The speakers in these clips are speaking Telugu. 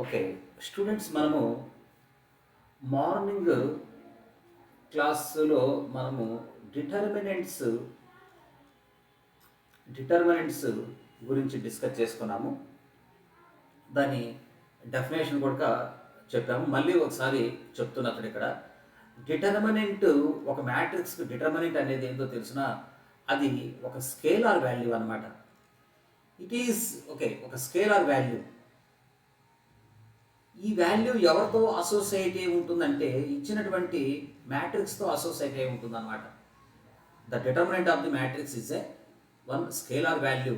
ఓకే. స్టూడెంట్స్ మనము మార్నింగ్ క్లాస్‌లో మనము డిటర్మినెంట్స్ డిటర్మినెంట్స్ గురించి డిస్కస్ చేసుకున్నాము. దాని డెఫినేషన్ కూడా చెప్పాము. మళ్ళీ ఒకసారి చెప్తున్నా ఇక్కడ. డిటర్మినెంట్ ఒక మ్యాట్రిక్స్‌కి డిటర్మినెంట్ అనేది ఏందో తెలుసునా? అది ఒక స్కేలార్ వాల్యూ అన్నమాట. It is okay. ఒక స్కేలార్ వాల్యూ. ఈ వాల్యూ ఎవరితో అసోసియేట్ అయి ఉంటుందంటే ఇచ్చినటువంటి మ్యాట్రిక్స్తో అసోసియేట్ అయి ఉంటుందన్నమాట. The determinant of the matrix is A one scalar value.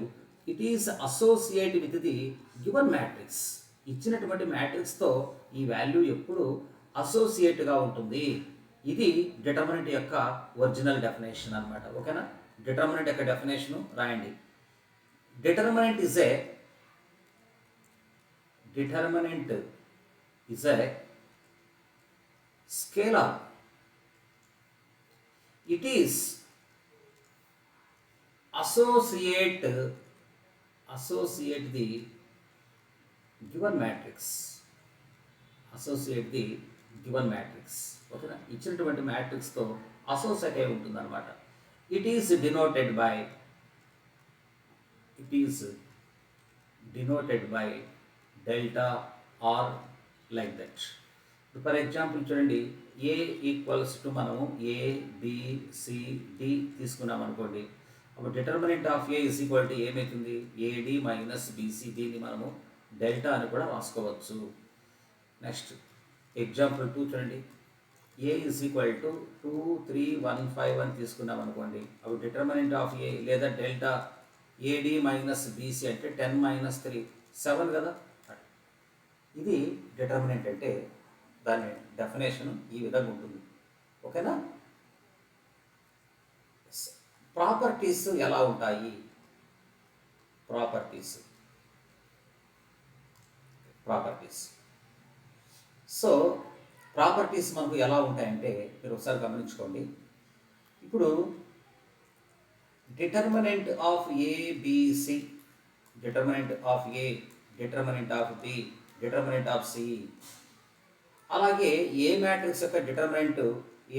It is associate with the given matrix. ఇచ్చినటువంటి మ్యాట్రిక్స్తో ఈ వాల్యూ ఎప్పుడు అసోసియేట్గా ఉంటుంది. ఇది డిటర్మినెంట్ యొక్క ఒరిజినల్ డెఫినేషన్ అన్నమాట. ఓకేనా? డిటర్మినెంట్ యొక్క డెఫినేషను రాయండి. Determinant is a determinant is a scalar. It is associate the given matrix. Associate the given matrix. ఓకేనా? ఇచ్చినటువంటి మ్యాట్రిక్స్తో అసోసియేట్ అయి ఉంటుంది అనమాట. It is denoted by delta or like that. For example చూడండి, ఏ ఈక్వల్స్ టు మనము ఏ బి సి డి తీసుకున్నాం అనుకోండి. అప్పుడు determinant of A is equal to ఏమవుతుంది? AD minus BC. దీన్ని మనము డెల్టా అని కూడా రాసుకోవచ్చు. నెక్స్ట్ ఎగ్జాంపుల్ 2 చూడండి, ఏ ఇస్ ఈక్వల్ టు 2 3 1 5 అని తీసుకున్నాం అనుకోండి. అప్పుడు డిటర్మినెంట్ ఆఫ్ ఏ లేదా డెల్టా ఏడి మైనస్ బీసీ అంటే 10 మైనస్ 3 7 కదా. ఇది డిటర్మినెంట్ అంటే దాని డెఫినేషన్ ఈ విధంగా ఉంటుంది. ఓకేనా? ప్రాపర్టీస్ ఎలా ఉంటాయి? ప్రాపర్టీస్ సో ప్రాపర్టీస్ మనకు ఎలా ఉంటాయంటే మీరు ఒకసారి గమనించుకోండి. ఇప్పుడు determinant of ABC, determinant of A, determinant of B, determinant of C, అలాగే ఏ మ్యాట్రిక్స్ యొక్క డిటర్మినెంట్,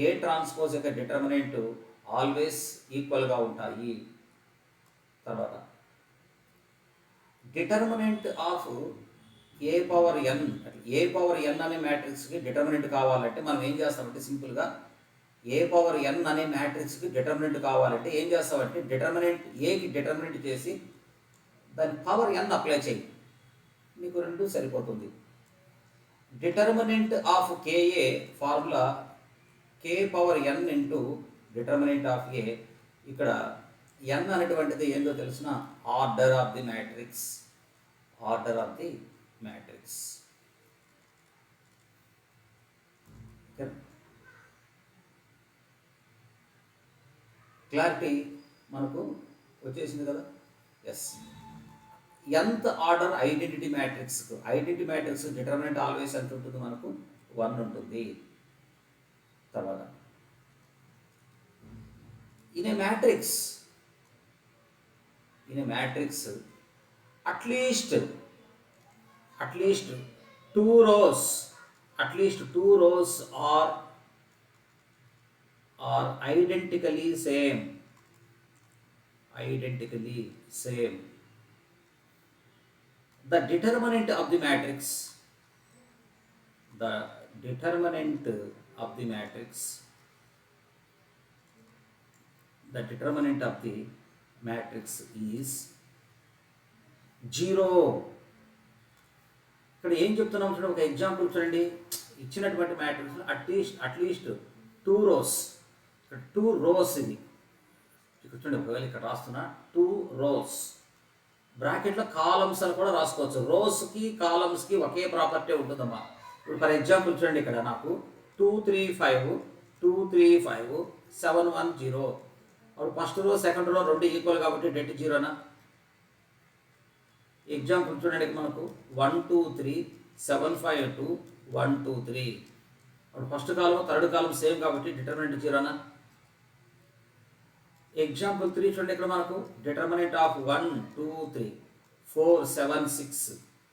ఏ ట్రాన్స్పోజ్ యొక్క డిటర్మినెంట్ ఆల్వేస్ ఈక్వల్గా ఉంటాయి. తర్వాత determinant of A power N, A power N అనే మ్యాట్రిక్స్కి డిటర్మినెంట్ కావాలంటే మనం ఏం చేస్తామంటే సింపుల్గా ఏ పవర్ ఎన్ అనే మ్యాట్రిక్స్కి డిటర్మినెంట్ కావాలంటే ఏం చేస్తామంటే డిటర్మినెంట్ ఏకి డిటర్మినెంట్ చేసి దాని పవర్ ఎన్ అప్లై చేయి, మీకు రెండు సరిపోతుంది. Determinant of KA formula K power N into determinant of A. ఇక్కడ ఎన్ అనేటువంటిది ఏందో తెలిసిన order of the matrix. Clarity మనకు వచ్చేసింది కదా. Yes. nth order identity matrix determinant always ఎంత ఉంటుంది? మనకు 1 ఉంటుంది. తర్వాత in a matrix at least 2 rows are identically same. The determinant of the matrix is 0. ఇక్కడ ఏం చెప్తున్నాం చూడండి, ఒక ఎగ్జాంపుల్ చూడండి. ఇచ్చినటువంటి మ్యాట్రిక్స్ అట్లీస్ట్ 2 rows. ఇక్కడ 2 rows ఇది ఇక్కడ చూడండి. ఒకవేళ ఇక్కడ రాస్తున్నా 2 rows, బ్రాకెట్లో కాలమ్స్ అని కూడా రాసుకోవచ్చు. రోస్కి కాలమ్స్కి ఒకే ప్రాపర్టీ ఉంటుందమ్మా. ఇప్పుడు ఫర్ ఎగ్జాంపుల్ చూడండి, ఇక్కడ నాకు 2 3 5 7 1 0. అప్పుడు ఫస్ట్ రో సెకండ్ రో రెండు ఈక్వల్ కాబట్టి డెట్ 0నా. ఎగ్జాంపుల్ చూడండి, మనకు 1 2 3 7 5 2 1 2 3. అప్పుడు ఫస్ట్ కాలం థర్డ్ కాలం సేమ్ కాబట్టి డిటర్మినెంట్ 0నా. ఎగ్జాంపుల్ 3 చూడండి, ఇక్కడ మనకు డిటర్మినెంట్ ఆఫ్ 1 2 3 4 7 6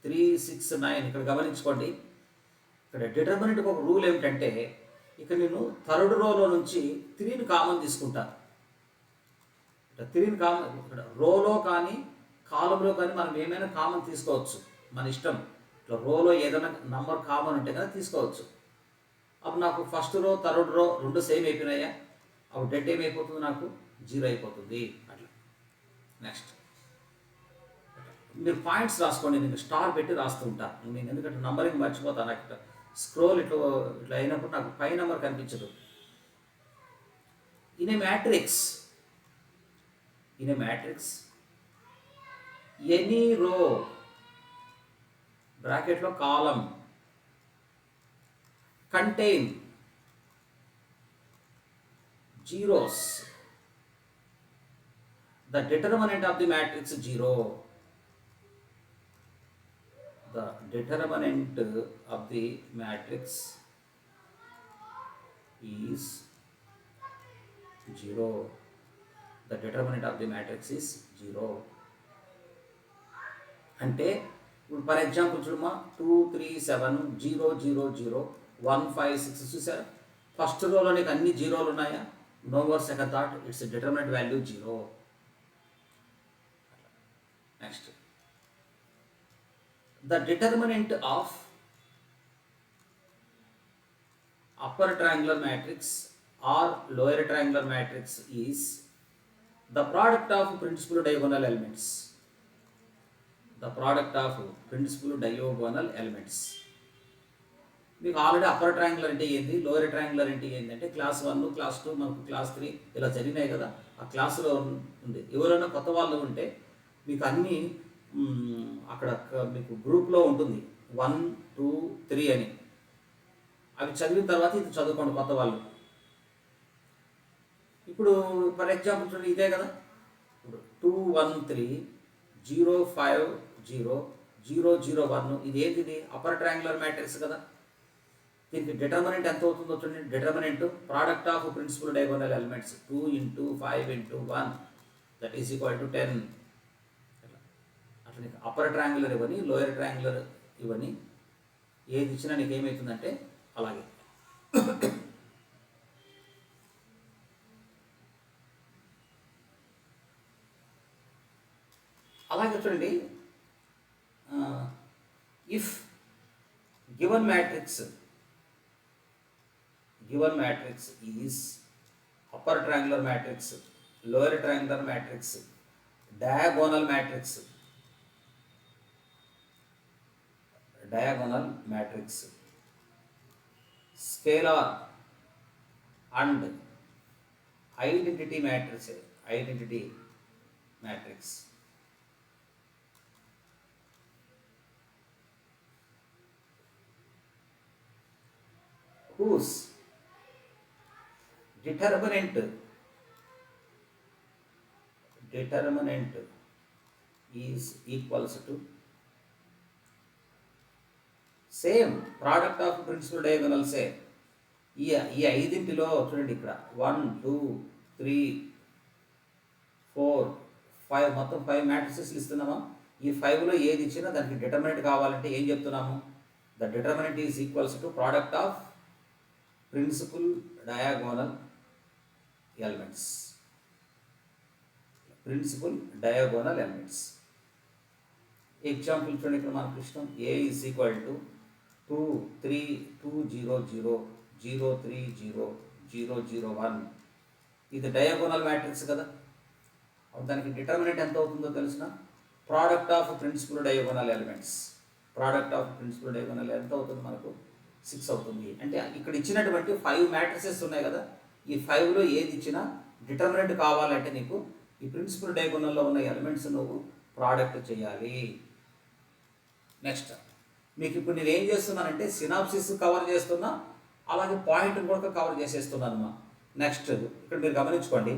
3 6 9 ఇక్కడ గమనించుకోండి. ఇక్కడ డిటర్మినెంట్కి ఒక రూల్ ఏమిటంటే ఇక్కడ నేను థర్డ్ రోలో నుంచి 3ని కామన్ తీసుకుంటాను. ఇక్కడ 3ని కామన్, ఇక్కడ రోలో కానీ కాలంలో కానీ మనం ఏమైనా కామన్ తీసుకోవచ్చు, మన ఇష్టం. ఇట్లా రోలో ఏదైనా నంబర్ కామన్ ఉంటే కదా తీసుకోవచ్చు. అప్పుడు నాకు ఫస్ట్ రో థర్డ్ రో రెండు సేమ్ అయిపోయినాయా, అప్పుడు డెడ్ ఏమైపోతుంది, నాకు 0 అయిపోతుంది. అట్లా నెక్స్ట్ మీరు పాయింట్స్ రాసుకోండి, నేను స్టార్ పెట్టి రాస్తూ ఉంటాను. నేను ఎందుకంటే నంబరింగ్ మర్చిపోతాను, నాకు ఇట్లా స్క్రోల్ ఇట్లా ఇట్లా అయినప్పుడు నాకు పై నెంబర్ కనిపించదు. ఇన్ ఏ మ్యాట్రిక్స్ ఎనీ రో బ్రాకెట్లో కాలం contain zeros, the determinant of the matrix 0. The determinant of the matrix is 0. The determinant of the matrix is 0. అంటే ఇప్పుడు ఫర్ ఎగ్జాంపుల్ చూడమ్మా, 2 3 7 0 0 0 1 5 6 చూసారా, ఫస్ట్ రోలో నీకు అన్ని జీరోలు ఉన్నాయా, no more second thought, it's determinant value 0. Next the determinant of upper triangular matrix or lower triangular matrix is the product of principal diagonal elements. The product of principal diagonal elements. మీకు ఆల్రెడీ అప్పర్ ట్రయాంగులర్ అంటే ఏంది, లోయర్ ట్రయాంగులర్ అంటే ఏంటి అంటే క్లాస్ 1 క్లాస్ 2 మనకు క్లాస్ 3 ఇలా జరిగినాయి కదా, ఆ క్లాసులో ఉంది. ఎవరైనా కొత్త వాళ్ళు ఉంటే మీకు అన్నీ అక్కడ మీకు గ్రూప్లో ఉంటుంది 1 2 3 అని, అవి చదివిన తర్వాత ఇది చదువుకోండి కొత్త వాళ్ళు. ఇప్పుడు ఫర్ ఎగ్జాంపుల్ చూడండి, ఇదే కదా, ఇప్పుడు 2 1 3 0 5 0 0 0 1 ఇది ఏంటి, ఇది అప్పర్ ట్రయాంగులర్ మ్యాట్రిక్స్ కదా. దీనికి డిటర్మినెంట్ ఎంత అవుతుందో చూడండి, determinant product of principal diagonal elements 2 into 5 into 1 that is equal to 10. అట్లా నీకు అప్పర్ ట్రయాంగులర్ ఇవ్వని లోయర్ ట్రయాంగులర్ ఇవ్వని ఏది ఇచ్చినా నీకు ఏమవుతుందంటే అలాగే. అలాగే చూడండి, if given matrix is upper triangular matrix, lower triangular matrix, diagonal matrix, scalar and identity matrix. Whose determinant is equals to same product of principal డయాగోనల్సే. ఈ ఐదింటిలో చూడండి, ఇక్కడ 1 2 3 4 5 మొత్తం 5 మ్యాట్రిసెస్లు ఇస్తున్నామా. ఈ 5లో ఏది ఇచ్చినా దానికి డిటర్మినెంట్ కావాలంటే ఏం చెప్తున్నాము, the determinant is equals to product of principal diagonal elements. Example చూడండి, ఇక్కడ మనకు ఇష్టం ఏ ఈజ్ ఈక్వల్ టు 2 3 2 0 0 0 3 0 0 0 1. ఇది డయాగోనల్ మ్యాట్రిక్స్ కదా. దానికి డిటర్మినెంట్ ఎంత అవుతుందో తెలిసిన, product of principal diagonal elements ఎంత అవుతుంది మనకు, 6 అవుతుంది. అంటే ఇక్కడ ఇచ్చినటువంటి 5 మ్యాట్రిసెస్ ఉన్నాయి కదా, ఈ 5లో ఏది ఇచ్చినా డిటర్మినెంట్ కావాలంటే నీకు ఈ ప్రిన్సిపల్ డయాగోనల్లో ఉన్న ఎలిమెంట్స్ నువ్వు ప్రోడక్ట్ చేయాలి. నెక్స్ట్ మీకు ఇప్పుడు నేను ఏం చేస్తున్నానంటే సినాప్సిస్ కవర్ చేస్తున్నా, అలాగే పాయింట్ కూడా కవర్ చేసేస్తున్నాను అమ్మా. నెక్స్ట్ ఇక్కడ మీరు గమనించుకోండి,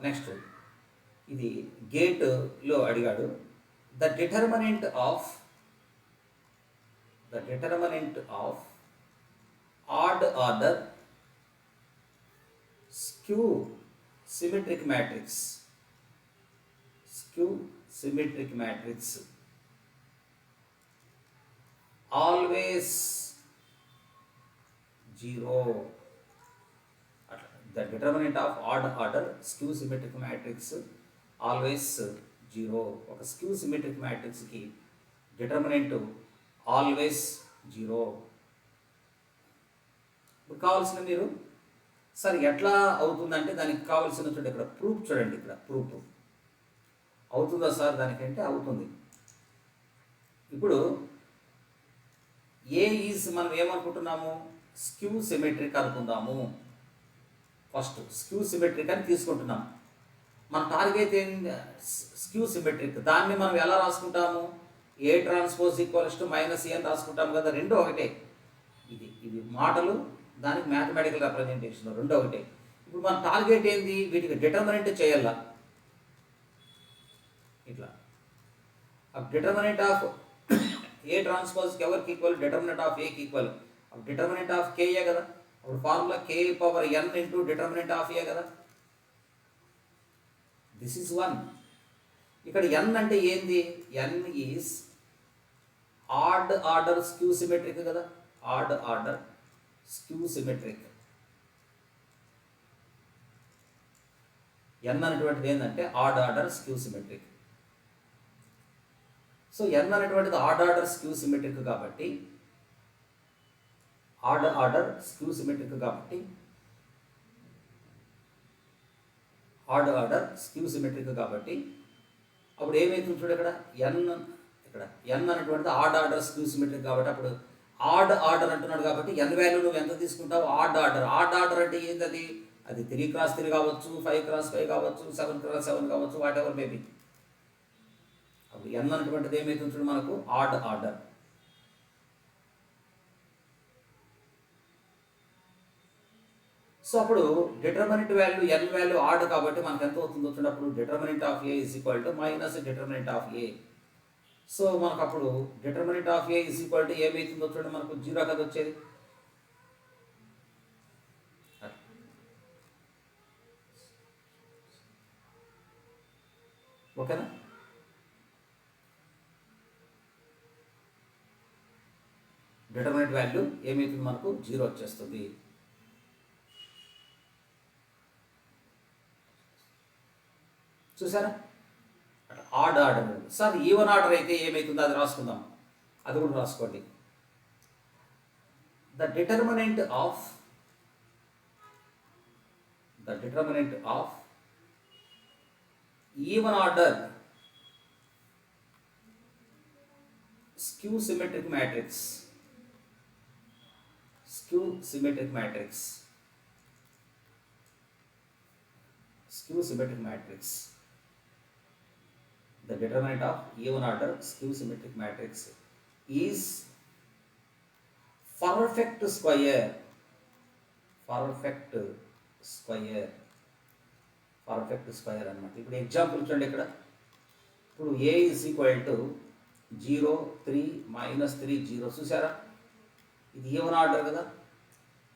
నెక్స్ట్ ఇది గేట్లో అడిగాడు, the determinant of odd order skew symmetric matrix always zero. అట్లా the determinant of odd order skew symmetric matrix always zero. ఒక స్క్యూ సిమెట్రిక్ మ్యాట్రిక్స్కి డిటర్మినెంట్ ఆల్వేస్ జీరో. ఇప్పుడు కావాల్సిన మీరు సార్ ఎట్లా అవుతుందంటే దానికి కావాల్సిన చూడండి ఇక్కడ ప్రూఫ్ చూడండి, ఇక్కడ ప్రూఫ్ అవుతుందా సార్ దానికంటే అవుతుంది. ఇప్పుడు ఏ ఈజ్ మనం ఏమనుకుంటున్నాము, స్క్యూ సిమెట్రిక్ అనుకుందాము. ఫస్ట్ స్క్యూ సిమెట్రిక్ అని తీసుకుంటున్నాం. మన టార్గెట్ ఏంటి, స్క్యూ సిమెట్రిక్. దాన్ని మనం ఎలా రాసుకుంటాము, A transpose equals to minus A అని రాసుకుంటాము కదా, రెండు ఒకటే. ఇది మాటలు, దానికి మ్యాథమెటికల్ రిప్రజెంటేషన్ రెండు ఒకటే. ఇప్పుడు మన టార్గెట్ ఏంది, వీటికి డిటర్మినెంట్ చేయాల. ఇట్లా డిటర్మినెంట్ ఆఫ్ ఏ ట్రాన్స్పోజ్కి ఎవరికి ఈక్వల్, డిటర్మినెంట్ ఆఫ్ ఏకి ఈక్వల్. డిటర్మినెంట్ ఆఫ్ కేఏ కదా, అప్పుడు formula K power N into determinant of A కదా. This is one. ఇక్కడ ఎన్ అంటే ఏంది, N is odd order skew symmetric కదా, odd order skew symmetric. N అనేటువంటిది ఏంటంటే odd order skew symmetric. So N అనేటువంటిది ఆడ్ ఆర్డర్ స్క్యూ సిమెట్రిక్ కాబట్టి, ఆడ్ ఆర్డర్ స్క్యూ సిమెట్రిక్ కాబట్టి, ఆడ్ ఆర్డర్ స్క్యూ సిమెట్రిక్ కాబట్టి అప్పుడు ఏమవుతుంది చూడు, ఇక్కడ ఎన్ అనేటువంటిది ఆడ్ ఆర్డర్ స్క్యూ సిమెట్రిక్ కాబట్టి, అప్పుడు ఆడ్ ఆర్డర్ అంటున్నాడు కాబట్టి ఎన్ వాల్యూ నువ్వు ఎంత తీసుకుంటావు, ఆడ్ ఆర్డర్. ఆడ్ ఆర్డర్ అంటే ఏంటది, అది 3x3 కావచ్చు, 5x5 కావచ్చు, 7x7 కావచ్చు, వాట్ ఎవర్ మేబీ. అప్పుడు ఎన్ అనేటువంటిది ఏమవుతుంది చూడు మనకు, ఆడ్ ఆర్డర్. సో అప్పుడు డిటర్మినెంట్ వాల్యూ ఎన్ వాల్యూ ఆడ్ కాబట్టి మనకు ఎంత అవుతుందో చూడండి, అప్పుడు determinant of A is equal to minus determinant of A. So మనకు అప్పుడు determinant of A is equal to ఏమవుతుందో చూడండి, మనకు జీరో కదా వచ్చేది. ఓకేనా. డిటర్మినెంట్ వాల్యూ ఏమవుతుంది మనకు, జీరో వచ్చేస్తుంది. చూసారా, odd order. Sir even order అయితే ఏమవుతుందో అది రాసుకుందాం, అది కూడా రాసుకోండి. The determinant of even order skew symmetric matrix, skew symmetric matrix the determinant of even order skew symmetric matrix is perfect square అన్నమాట. ఇప్పుడు ఎగ్జాంపుల్ చూడండి, ఇక్కడ ఇప్పుడు ఏ ఈజ్ ఈక్వల్ టు 0 3 -3 0. చూసారా, ఇది ఈవెన్ ఆర్డర్ కదా.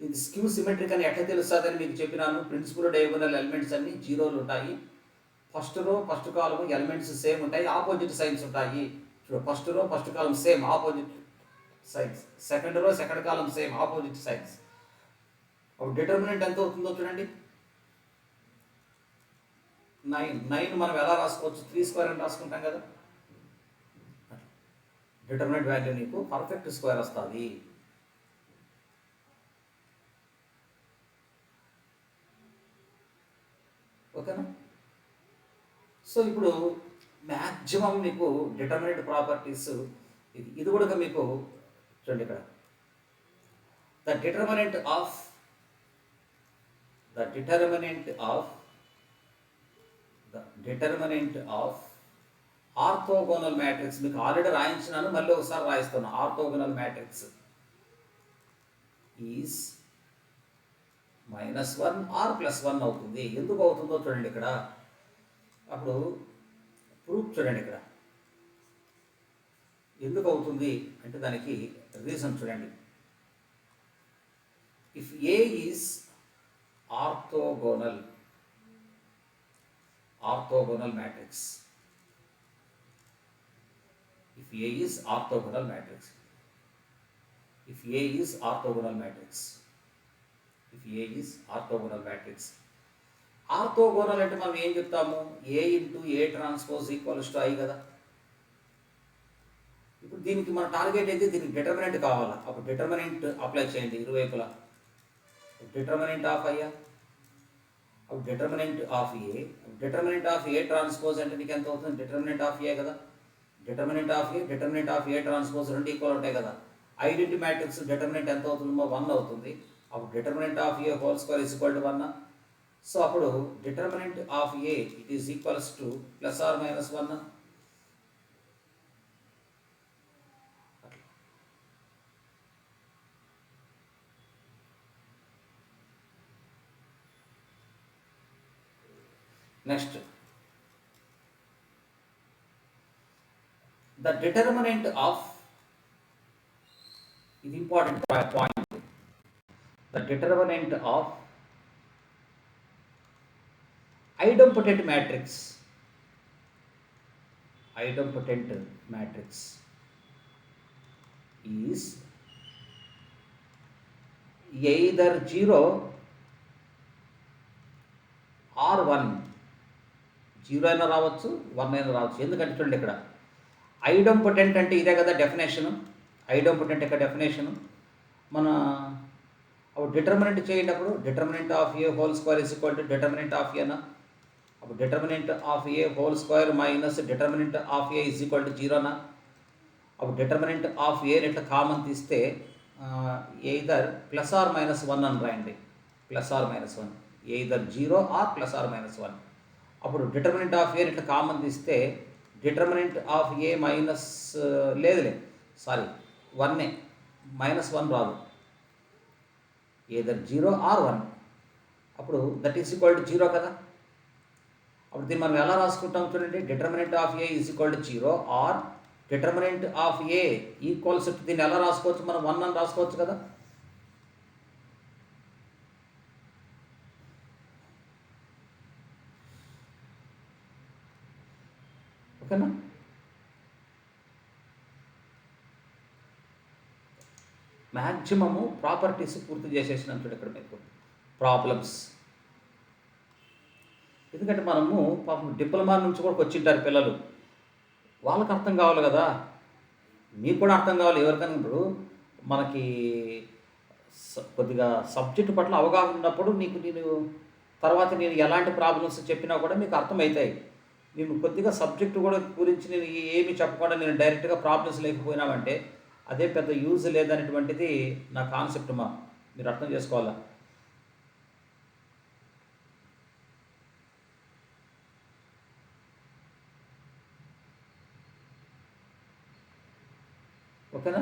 ఇది స్క్యూ సిమెట్రిక్ అని ఎట్లా తెలుస్తుంది అని మీకు చెప్పినాను. ప్రిన్సిపల్ డయాగోనల్ ఎలిమెంట్స్ అన్ని జీరోలు ఉంటాయి. First row first column elements same ఉంటాయి, ఆపోజిట్ సైన్స్ ఉంటాయి. చూడు, first row first column same, opposite science. Second row second column same, opposite science. అప్పుడు డిటర్మినెంట్ ఎంత అవుతుందో చూడండి, 9 మనం ఎలా రాసుకోవచ్చు, 3² అని రాసుకుంటాం కదా. డిటర్మినెంట్ వాల్యూ నీకు పర్ఫెక్ట్ స్క్వేర్ వస్తుంది. ఓకేనా. సో ఇప్పుడు మ్యాక్సిమం మీకు డిటర్మినెంట్ ప్రాపర్టీస్ ఇది కూడా మీకు చూడండి, ఇక్కడ the determinant of orthogonal matrix మీకు ఆల్రెడీ రాయించినాను, మళ్ళీ ఒకసారి రాయిస్తున్నాను. ఆర్థోగోనల్ మ్యాట్రిక్స్ ఈజ్ -1 ఆర్ +1 అవుతుంది. ఎందుకు అవుతుందో చూడండి ఇక్కడ. అప్పుడు ప్రూఫ్ చూడండి, ఇక్కడ ఎందుకు అవుతుంది అంటే దానికి రీజన్ చూడండి. If A is orthogonal matrix, if A is orthogonal matrix, if A is orthogonal matrix. If A is orthogonal matrix. Orthogonal అంటే మనం ఏం చెప్తాము, A into A transpose equals to I కదా. ఇప్పుడు దీనికి మన టార్గెట్ అయితే దీనికి డిటర్మినెంట్ కావాలా. అప్పుడు డిటర్మినెంట్ అప్లై చేయండి ఇరువైపులా. డిటర్మినెంట్ ఆఫ్ ఐ, అప్పుడు determinant of A, determinant of A transpose అంటే నీకు ఎంత అవుతుంది, డిటర్మినెంట్ ఆఫ్ ఏ కదా. Determinant of A, determinant of A transpose రెండు ఈక్వల్ ఉంటాయి కదా. ఐడెంటిటీ మ్యాట్రిక్స్ డిటర్మినెంట్ ఎంత అవుతుందో 1 అవుతుంది. అప్పుడు determinant of A whole square is equal to 1. So అప్పుడు determinant of A it is equals to plus or minus 1. Next the determinant of, ఇది important point, the determinant of idempotent matrix, idempotent matrix is either 0 or 1. 0 అయినా రావచ్చు, 1 అయినా రావచ్చు. ఎందుకంటే చూడండి ఇక్కడ ఐడెంపోటెంట్ అంటే ఇదే కదా డెఫినేషను. ఐడెంపోటెంట్ యొక్క డెఫినేషను మన అప్పుడు డిటర్మినెంట్ చేసేటప్పుడు determinant of A whole square is equal to determinant of ఏనా. అప్పుడు determinant of A whole square minus determinant of A is equal to 0నా. అప్పుడు డిటర్మినెంట్ ఆఫ్ ఏ ఇట్లా కామన్ తీస్తే ఎయిదర్ ప్లస్ ఆర్ మైనస్ 1 అని రాయండి. Plus or minus 1, either 0 or plus or minus 1. అప్పుడు డిటర్మినెంట్ ఆఫ్ ఏ ఇట్లా కామన్ తీస్తే డిటర్మినెంట్ ఆఫ్ ఏ మైనస్ లేదులే సారీ 1 మైనస్ 1 రాదు, ఎయిదర్ 0 ఆర్ 1. అప్పుడు దట్ ఈస్ ఈక్వల్ టు 0 కదా. అప్పుడు దీన్ని మనం ఎలా రాసుకుంటాం చూడండి, determinant of A is equal to 0 or determinant of A equals to, దీన్ని ఎలా రాసుకోవచ్చు మనం 1 అని రాసుకోవచ్చు కదా. ఓకేనా. మ్యాక్సిమము ప్రాపర్టీస్ పూర్తి చేసేసినాం చూడండి ఇక్కడ మీకు ప్రాబ్లమ్స్. ఎందుకంటే మనము పాపం డిప్లొమా నుంచి కూడా వచ్చింటారు పిల్లలు, వాళ్ళకి అర్థం కావాలి కదా, మీకు కూడా అర్థం కావాలి. ఎవరికైనా ఇప్పుడు మనకి కొద్దిగా సబ్జెక్టు పట్ల అవగాహన ఉన్నప్పుడు నేను తర్వాత నేను ఎలాంటి ప్రాబ్లమ్స్ చెప్పినా కూడా మీకు అర్థమవుతాయి. నేను కొద్దిగా సబ్జెక్టు కూడా గురించి నేను ఏమి చెప్పకుండా నేను డైరెక్ట్గా ప్రాబ్లమ్స్ లేకపోయినామంటే అదే పెద్ద యూజ్ లేదనేటువంటిది నా కాన్సెప్ట్. మీరు అర్థం చేసుకోవాలా. ఓకేనా.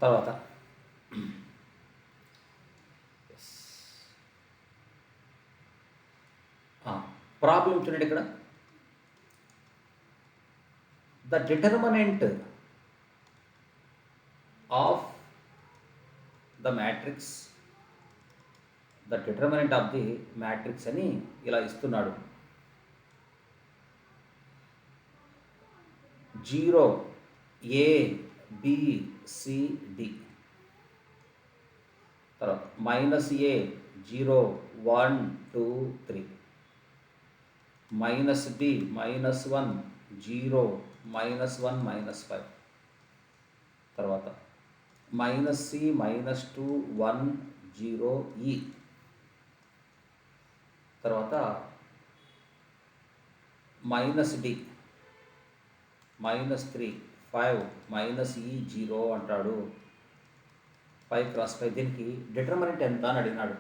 తర్వాత ప్రాబ్లం చూడండి ఇక్కడ, the determinant of the matrix, the determinant of the matrix అని ఇలా ఇస్తున్నాడు. 0 A B C D, తర్వాత minus A 0 1 2 3, minus B minus 1 0 minus 1 minus 5, తర్వాత మైనస్ C మైనస్ 2 1 0 E, తర్వాత minus D minus 3 5 minus E 0 అంటాడు. 5 క్రాస్ 5, దీనికి డిటర్మినెంట్ ఎంత అని అడిగినాడు.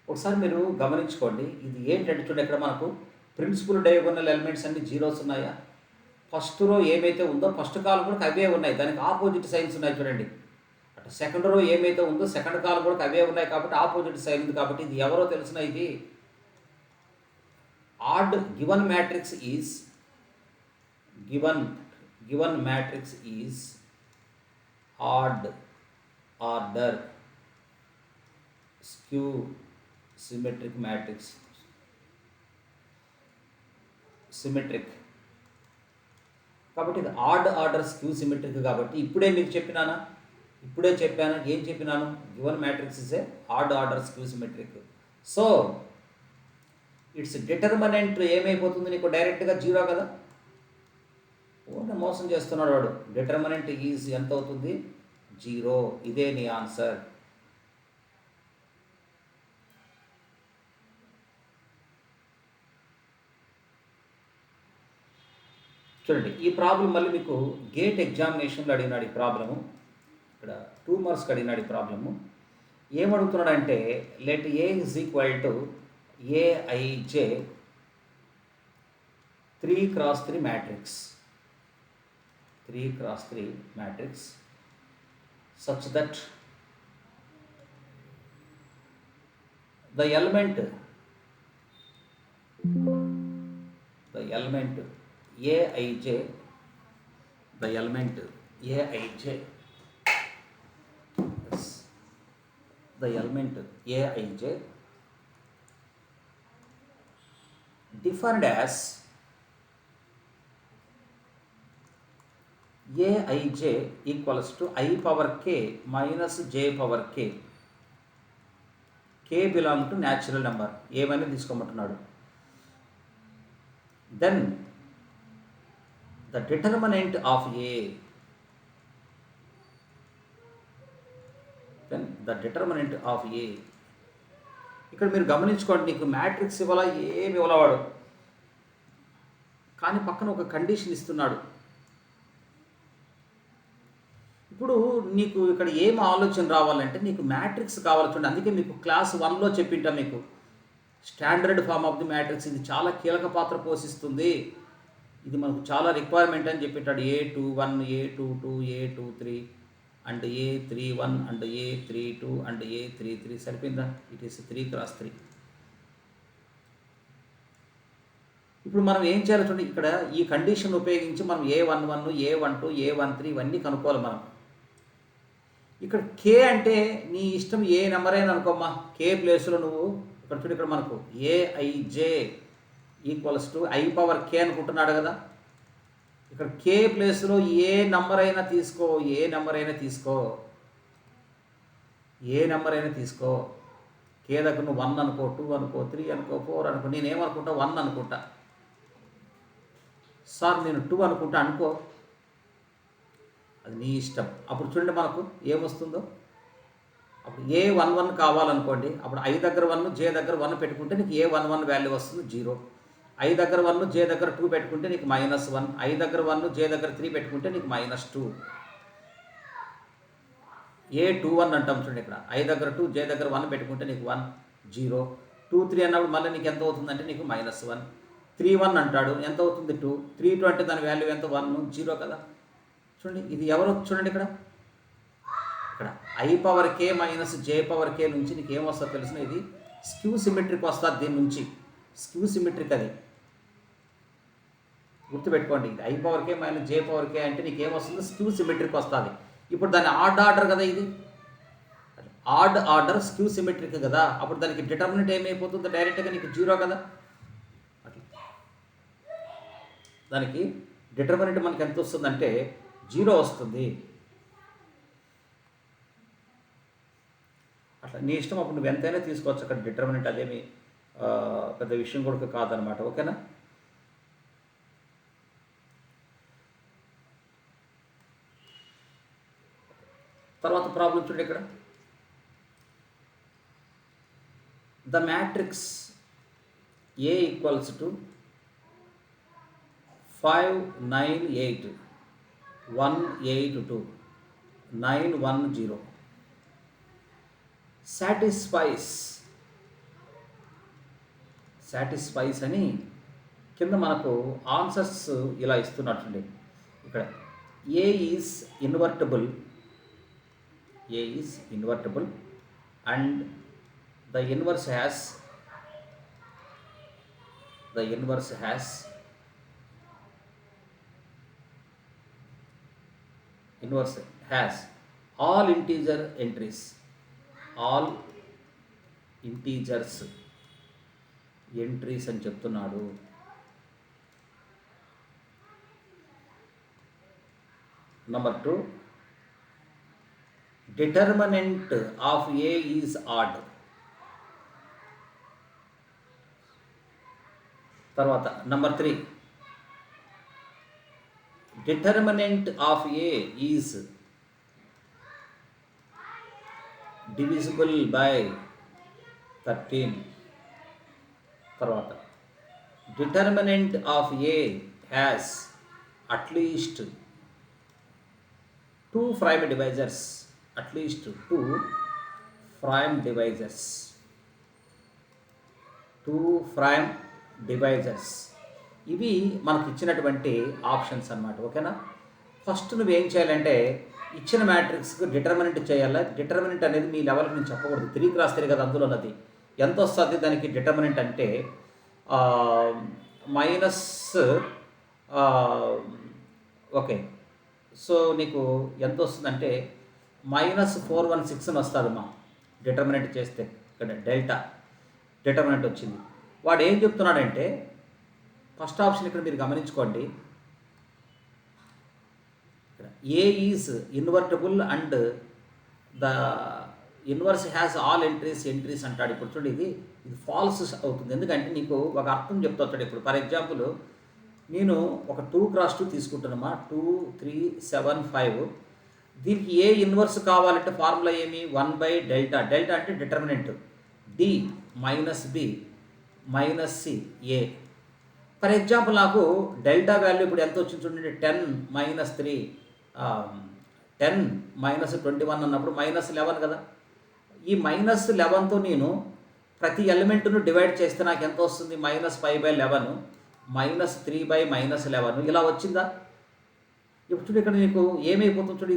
ఒకసారి మీరు గమనించుకోండి, ఇది ఏంటంటే చూడండి ఇక్కడ మనకు ప్రిన్సిపల్ డయాగోనల్ ఎలిమెంట్స్ అన్ని జీరోస్ ఉన్నాయా. ఫస్ట్ రో ఏమైతే ఉందో ఫస్ట్ కాలం కూడా అవే ఉన్నాయి, దానికి ఆపోజిట్ సైన్స్ ఉన్నాయి చూడండి. అటు సెకండ్ రో ఏమైతే ఉందో సెకండ్ కాలం కూడా అవే ఉన్నాయి కాబట్టి ఆపోజిట్ సైన్ ఉంది. కాబట్టి ఇది ఎవరో తెలిసిన, ఇది odd given matrix is given matrix is odd order skew symmetric matrix. Symmetric. కాబట్టి ఇది ఆడ్ ఆర్డర్ స్క్యూ సిమెట్రిక్. కాబట్టి ఇప్పుడే మీకు చెప్పినాను, ఏం చెప్పినాను, given matrix is a odd order skew symmetric. So it's determinant ఏమైపోతుంది నీకు డైరెక్ట్గా జీరో కదా. ఓన్లీ మోసం చేస్తున్నాడు వాడు. డిటర్మినెంట్ ఈజ్ ఎంత అవుతుంది, జీరో. ఇదే నీ ఆన్సర్. చూడండి, ఈ ప్రాబ్లం మళ్ళీ మీకు గేట్ ఎగ్జామినేషన్లో అడిగినాడు ఈ ప్రాబ్లము. ఇక్కడ 2 మార్క్స్కి అడిగినాడు ఈ ప్రాబ్లము. ఏమడుగుతున్నాడంటే let A is equal to AIJ 3x3 matrix, 3x3 matrix such that the element aij, the element aij, yes, the element aij defined as aij equals to I power k minus j power k. k belong to natural number. ఏమని తీసుకోమంటున్నాడు. Then the determinant of A, ఇక్కడ మీరు గమనించుకోండి, నీకు మ్యాట్రిక్స్ ఇవ్వాలా, ఏమి ఇవ్వాల వాడు, కానీ పక్కన ఒక కండిషన్ ఇస్తున్నాడు. ఇప్పుడు నీకు ఇక్కడ ఏం ఆలోచన రావాలంటే నీకు మ్యాట్రిక్స్ కావాలి. చూడండి, అందుకే మీకు క్లాస్ 1లో చెప్పింటాం మీకు standard form of the matrix. ఇది చాలా కీలక పాత్ర పోషిస్తుంది, ఇది మనకు చాలా రిక్వైర్మెంట్ అని చెప్పింటాడు. A21, A22, A23 and A31 and A32 and A33. సరిపోయిందా? It is 3x3. ఇప్పుడు మనం ఏం చేయాలి చూడండి, ఇక్కడ ఈ కండిషన్ ఉపయోగించి మనం A11, A12, A13 ఇవన్నీ కనుక్కోవాలి మనం. ఇక్కడ కే అంటే నీ ఇష్టం ఏ నెంబర్ అయినా అనుకోమ్మా. కే ప్లేస్లో నువ్వు ఇక్కడ చూడు, ఇక్కడ మనకు AIJ equals to I power K అనుకుంటున్నాడు కదా. ఇక్కడ కే ప్లేస్లో ఏ నెంబర్ అయినా తీసుకో, ఏ నెంబర్ అయినా తీసుకో. కే దగ్గర నువ్వు 1 అనుకో, 2 అనుకో, 3 అనుకో, 4 అనుకో. నేనేమనుకుంటా, 1 అనుకుంటా. సార్ నేను 2 అనుకుంటా అనుకో, అది నీ ఇష్టం. అప్పుడు చూడండి మనకు ఏమొస్తుందో. అప్పుడు A11 కావాలనుకోండి, అప్పుడు I దగ్గర 1, J దగ్గర 1 పెట్టుకుంటే నీకు A11 వాల్యూ వస్తుంది 0. I దగ్గర 1, J దగ్గర 2 పెట్టుకుంటే నీకు -1. I దగ్గర 1, J దగ్గర 3 పెట్టుకుంటే నీకు -2. A21 అంటాం చూడండి, ఇక్కడ I దగ్గర 2, J దగ్గర 1 పెట్టుకుంటే నీకు 1, 0. 2, 3 అన్నప్పుడు మళ్ళీ నీకు ఎంత అవుతుందంటే నీకు -1. 3, 1 అంటాడు, ఎంత అవుతుంది 2. 3, 2 అంటే దాని వాల్యూ ఎంత 1, 0 కదా. చూడండి ఇది ఎవరు, చూడండి ఇక్కడ I power K minus J power K నుంచి నీకు ఏమొస్తుందో తెలిసిన, ఇది స్క్యూ సిమెట్రిక్ వస్తుంది. దీని నుంచి స్క్యూ సిమెట్రిక్, అది గుర్తుపెట్టుకోండి. ఇది I power K minus J power K అంటే నీకు ఏమొస్తుంది, స్క్యూ సిమెట్రిక్ వస్తుంది. ఇప్పుడు దాని ఆడ్ ఆర్డర్ కదా, ఇది ఆడ్ ఆర్డర్ స్క్యూ సిమెట్రిక్ కదా. అప్పుడు దానికి డిటర్మినెంట్ ఏమైపోతుంది, డైరెక్ట్గా నీకు 0 కదా. అట్లా దానికి డిటర్మినెంట్ మనకి ఎంత వస్తుందంటే 0 వస్తుంది. అట్లా నీ ఇష్టం, అప్పుడు నువ్వు ఎంతైనా తీసుకోవచ్చు అక్కడ డిటర్మినెంట్. అదేమి పెద్ద విషయం కూడా కాదనమాట. ఓకేనా. తర్వాత ప్రాబ్లం చూడండి, ఇక్కడ the matrix A equals to 5, 9, 8, 1, 8, 2, 9, 1, 0 satisfies అని కింద మనకు ఆన్సర్స్ ఇలా ఇస్తున్నట్టుండి. ఇక్కడ A is invertible and the inverse has all integers entries అని చెప్తున్నాడు. Number 2, determinant of A is odd. తర్వాత number 3, determinant of A is divisible by 13. తర్వాత determinant of A has at least 2 prime divisors. At least 2 prime divisors. 2 prime divisors. ఇవి మనకి ఇచ్చినటువంటి ఆప్షన్స్ అన్నమాట. ఓకేనా? ఫస్ట్ నువ్వేం చేయాలంటే ఇచ్చిన మ్యాట్రిక్స్కి డిటర్మినెంట్ చేయాలి. డిటర్మినెంట్ అనేది మీ లెవెల్కి నేను చెప్పకూడదు. 3x3 కదా అందులో ఉన్నది. ఎంత వస్తుంది దానికి డిటర్మినెంట్ అంటే మైనస్ ఓకే. సో నీకు ఎంత వస్తుందంటే -416 అని వస్తుందమ్మా డిటర్మినెంట్ చేస్తే. ఇక్కడ డెల్టా డిటర్మినెంట్ వచ్చింది. వాడు ఏం చెప్తున్నాడంటే ఫస్ట్ ఆప్షన్ ఇక్కడ మీరు గమనించుకోండి. ఇక్కడ A is invertible and the inverse has all entries అంటాడు. ఇప్పుడు చూడండి ఇది ఫాల్స్ అవుతుంది. ఎందుకంటే నీకు ఒక అర్థం చెప్తాడు. ఇప్పుడు ఫర్ ఎగ్జాంపుల్ నేను ఒక 2x2 తీసుకుంటున్నామా, 2, 3, 7, 5. దీనికి ఏ ఇన్వర్స్ కావాలంటే ఫార్ములా ఏమి? 1/డెల్టా. డెల్టా అంటే determinant. D minus B minus C A. For example నాకు డెల్టా వాల్యూ ఇప్పుడు ఎంత వచ్చింది చూడండి. 10 - 3 10 - 21 అన్నప్పుడు -11 కదా. ఈ -11తో నేను ప్రతి ఎలిమెంట్ను డివైడ్ చేస్తే నాకు ఎంత వస్తుంది? -5/11 -3/-11 ఇలా వచ్చిందా? ఇప్పుడు చూడు ఇక్కడ నీకు ఏమైపోతుంది చూడు.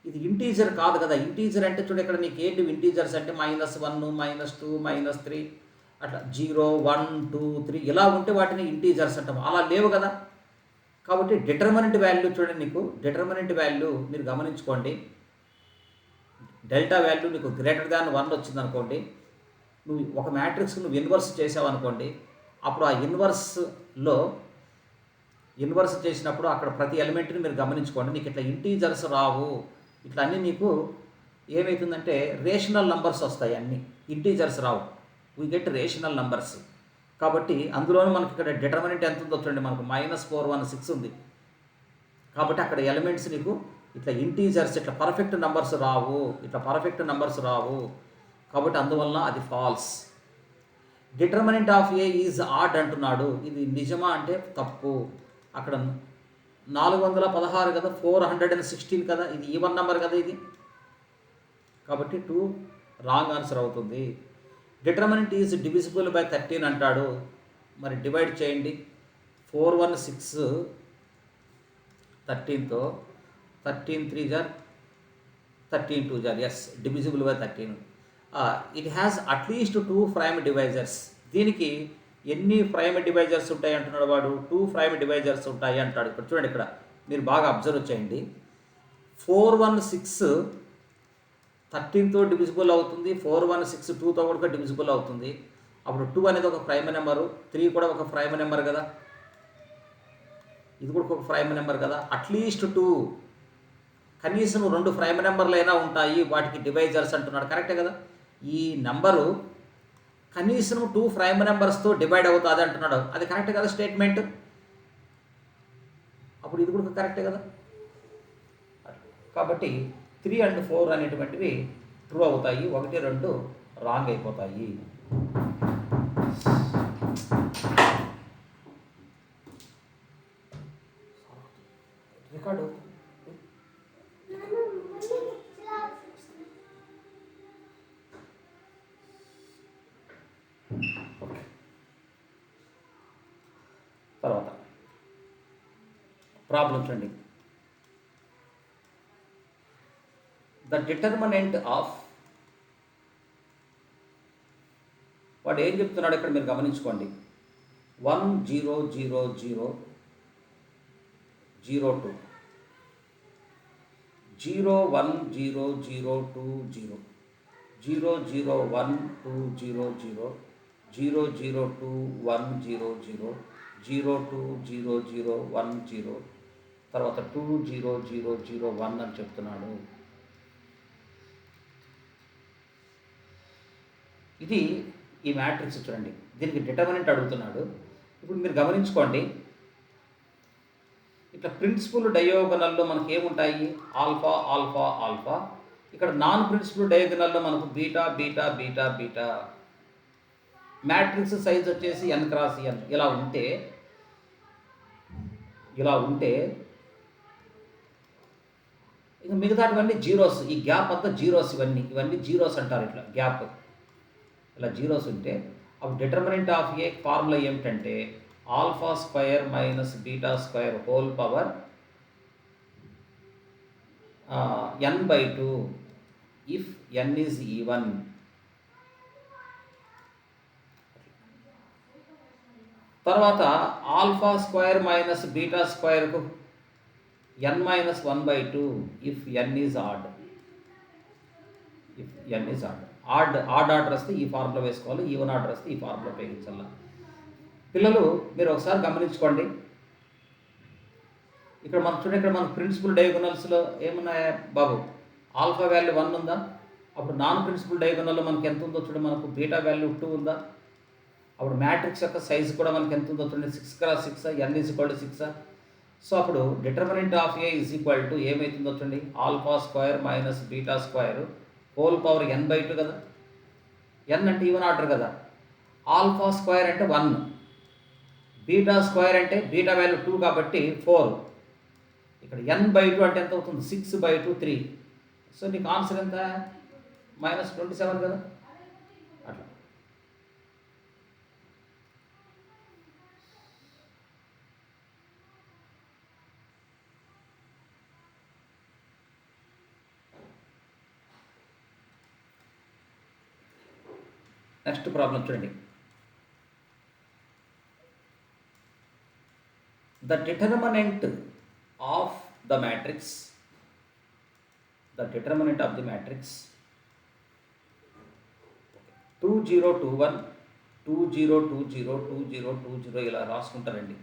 ఇది ఇంటీజర్ కాదు కదా. ఇంటీజర్ అంటే చూడు ఇక్కడ నీకు ఏంటి ఇంటీజర్స్ అంటే -1 -2 -3 అట్లా 0 1 2 3 ఇలా ఉంటే వాటిని ఇంటీజర్స్ అంటాం. అలా లేవు కదా. కాబట్టి డిటర్మినెంట్ వాల్యూ చూడండి. నీకు డిటర్మినెంట్ వాల్యూ మీరు గమనించుకోండి. డెల్టా వాల్యూ నీకు >1 వచ్చింది అనుకోండి. నువ్వు ఒక మ్యాట్రిక్స్ నువ్వు ఇన్వర్స్ చేసావు అనుకోండి. అప్పుడు ఆ ఇన్వర్స్ చేసినప్పుడు అక్కడ ప్రతి ఎలిమెంట్ని మీరు గమనించుకోండి. నీకు ఇట్లా ఇంటీజర్స్ రావు. ఇట్లా అన్నీ నీకు ఏమవుతుందంటే రేషనల్ నంబర్స్ వస్తాయి. అన్నీ integers Rao. We get rational numbers. కాబట్టి అందులోనూ మనకి ఇక్కడ డిటర్మినెంట్ ఎంత ఉందో చూడండి. మనకు -416 ఉంది. కాబట్టి అక్కడ ఎలిమెంట్స్ నీకు ఇట్లా ఇంటీజర్స్ ఇట్లా పర్ఫెక్ట్ నంబర్స్ రావు. కాబట్టి అందువలన అది false. Determinant of A is odd అంటున్నాడు. ఇది నిజమా అంటే తప్పు. అక్కడ 416 కదా, 416 కదా, ఇది ఈవెన్ నెంబర్ కదా ఇది. కాబట్టి 2 రాంగ్ ఆన్సర్ అవుతుంది. డిటర్మినెంట్ ఈజ్ డివిజిబుల్ బై 13 అంటాడు. మరి డివైడ్ చేయండి. 416 13తో 13 3 = 13 2 = yes divisible by 13. It has at least 2 prime divisors. దీనికి ఎన్ని ప్రైమ్ డివైజర్స్ ఉంటాయి అంటున్నాడు వాడు. 2 ప్రైమ్ డివైజర్స్ ఉంటాయి అంటాడు. ఇప్పుడు చూడండి ఇక్కడ మీరు బాగా అబ్జర్వ్ చేయండి. 416 13తో డివిజిబుల్ అవుతుంది. 416 2తో కూడా డివిజిబుల్ అవుతుంది. అప్పుడు 2 అనేది ఒక ప్రైమ్ నెంబరు, 3 కూడా ఒక ప్రైమ్ నెంబర్ కదా, ఇది కూడా ఒక ప్రైమ్ నెంబర్ కదా. అట్లీస్ట్ 2 కనీసం 2 ప్రైమ్ నెంబర్లు అయినా ఉంటాయి, వాటికి డివైజర్స్ అంటున్నాడు. కరెక్టే కదా. ఈ నెంబరు కనీసం 2 ప్రైమ్ నెంబర్స్తో డివైడ్ అవుతుంది అంటున్నాడు. అది కరెక్ట్ కదా స్టేట్మెంట్. అప్పుడు ఇది కూడా కరెక్టే కదా. కాబట్టి 3 and 4 అనేటువంటివి ట్రూ అవుతాయి. 1, 2 రాంగ్ అయిపోతాయి. రికార్డు తర్వాత ప్రాబ్లం చూడండి. ద డిటర్మినెంట్ ఆఫ్ వాడు ఏం చెప్తున్నాడు ఇక్కడ మీరు గమనించుకోండి. 1 0 0 0 0 2 0 1 0 0 2 0 0 0 1 2 0 0 0 0 2 1 0 0 0 2 0 0 1 0. తర్వాత 20001 అని చెప్తున్నాడు. ఇది ఈ మ్యాట్రిక్స్ చూడండి, దీనికి డిటర్మినెంట్ అడుగుతున్నాడు. ఇప్పుడు మీరు గమనించుకోండి, ఇట్లా ప్రిన్సిపల్ డయోగనల్లో మనకి ఏముంటాయి? Alpha alpha alpha. ఇక్కడ నాన్ ప్రిన్సిపల్ డయోగనల్లో మనకు beta beta beta beta. Matrix size వచ్చేసి n క్రాస్ n. ఇలా ఉంటే ఇక మిగతావన్నీ జీరోస్. ఈ గ్యాప్ అంతా జీరోస్. ఇవన్నీ జీరోస్ అంటారు. ఇట్లా గ్యాప్ ఇలా జీరోస్ ఉంటే అప్పుడు డిటర్మినెంట్ ఆఫ్ ఏ ఫార్ములా ఏమిటంటే alpha square minus beta square whole power n/2 if n is even. తర్వాత ఆల్ఫా స్క్వయర్ మైనస్ బీటా స్క్వయర్కు n-1/2 if n is odd. Odd order వస్తే ఈ ఫార్ములా వేసుకోవాలి, ఈవెన్ ఆర్డర్ వస్తే ఈ ఫార్ములా ఉపయోగించాలి. పిల్లలు మీరు ఒకసారి గమనించుకోండి, ఇక్కడ మనకు ప్రిన్సిపల్ డయాగోనల్స్లో ఏమున్నాయా బాబు? ఆల్ఫా వాల్యూ 1 ఉందా? అప్పుడు నాన్ ప్రిన్సిపల్ డయాగోనల్లో మనకి ఎంత ఉందో చూడండి, మనకు బీటా వాల్యూ 2 ఉందా? అప్పుడు మ్యాట్రిక్స్ యొక్క సైజు కూడా మనకి ఎంత ఉందో చూడండి, 6x6, n = 6. సో అప్పుడు determinant of A is equal to ఏమవుతుందో చూడండి, alpha square minus beta square whole power n/2 కదా. n అంటే ఈవెన్ ఆర్డర్ కదా. ఆల్ఫా స్క్వయర్ అంటే 1, బీటా స్క్వయర్ అంటే బీటా వాల్యూ 2 కాబట్టి 4. ఇక్కడ n/2 అంటే ఎంత అవుతుంది? 6/2 3. సో నీకు ఆన్సర్ ఎంత? -27 కదా. అట్లా నెక్స్ట్ ప్రాబ్లం చూడండి. The determinant of the matrix 2021 2020 2020 ఇలా రాసుకుంటారండి.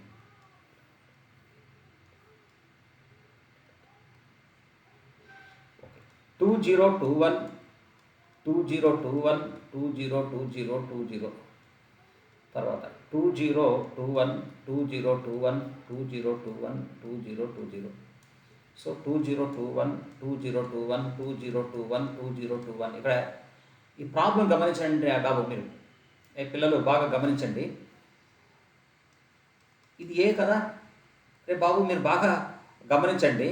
ఓకే, 2021 2021 2020 తర్వాత 2021 2021 2021 2020. సో 2021 2021 2021 2021. ఇక్కడ ఈ ప్రాబ్లం గమనించండి బాబు, మీరు పిల్లలు బాగా గమనించండి. ఇది ఏ కదా రే బాబు, మీరు బాగా గమనించండి.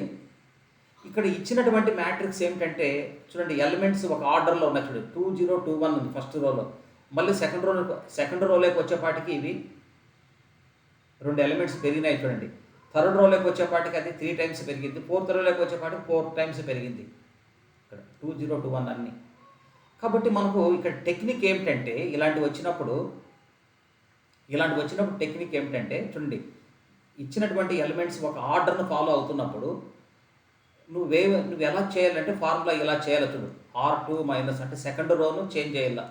ఇక్కడ ఇచ్చినటువంటి మ్యాట్రిక్స్ ఏమిటంటే చూడండి, ఎలిమెంట్స్ ఒక ఆర్డర్లో ఉన్నాయి. చూడండి 2021 ఉంది ఫస్ట్ రోలో, మళ్ళీ సెకండ్ రోలోకి వచ్చేపాటికి ఇవి 2 ఎలిమెంట్స్ పెరిగినాయి. చూడండి థర్డ్ రోలోకి వచ్చేపాటికి అది 3 times పెరిగింది, ఫోర్త్ రోలోకి వచ్చేపాటికి 4 times పెరిగింది. ఇక్కడ 2021 అన్నీ. కాబట్టి మనకు ఇక్కడ టెక్నిక్ ఏమిటంటే ఇలాంటివి వచ్చినప్పుడు టెక్నిక్ ఏమిటంటే చూడండి, ఇచ్చినటువంటి ఎలిమెంట్స్ ఒక ఆర్డర్ను ఫాలో అవుతున్నప్పుడు నువ్వు ఎలా చేయాలంటే ఫార్ములా ఇలా చేయాలి. చూడు, R2 మైనస్ అంటే సెకండ్ రోను చేంజ్ చేయాలి.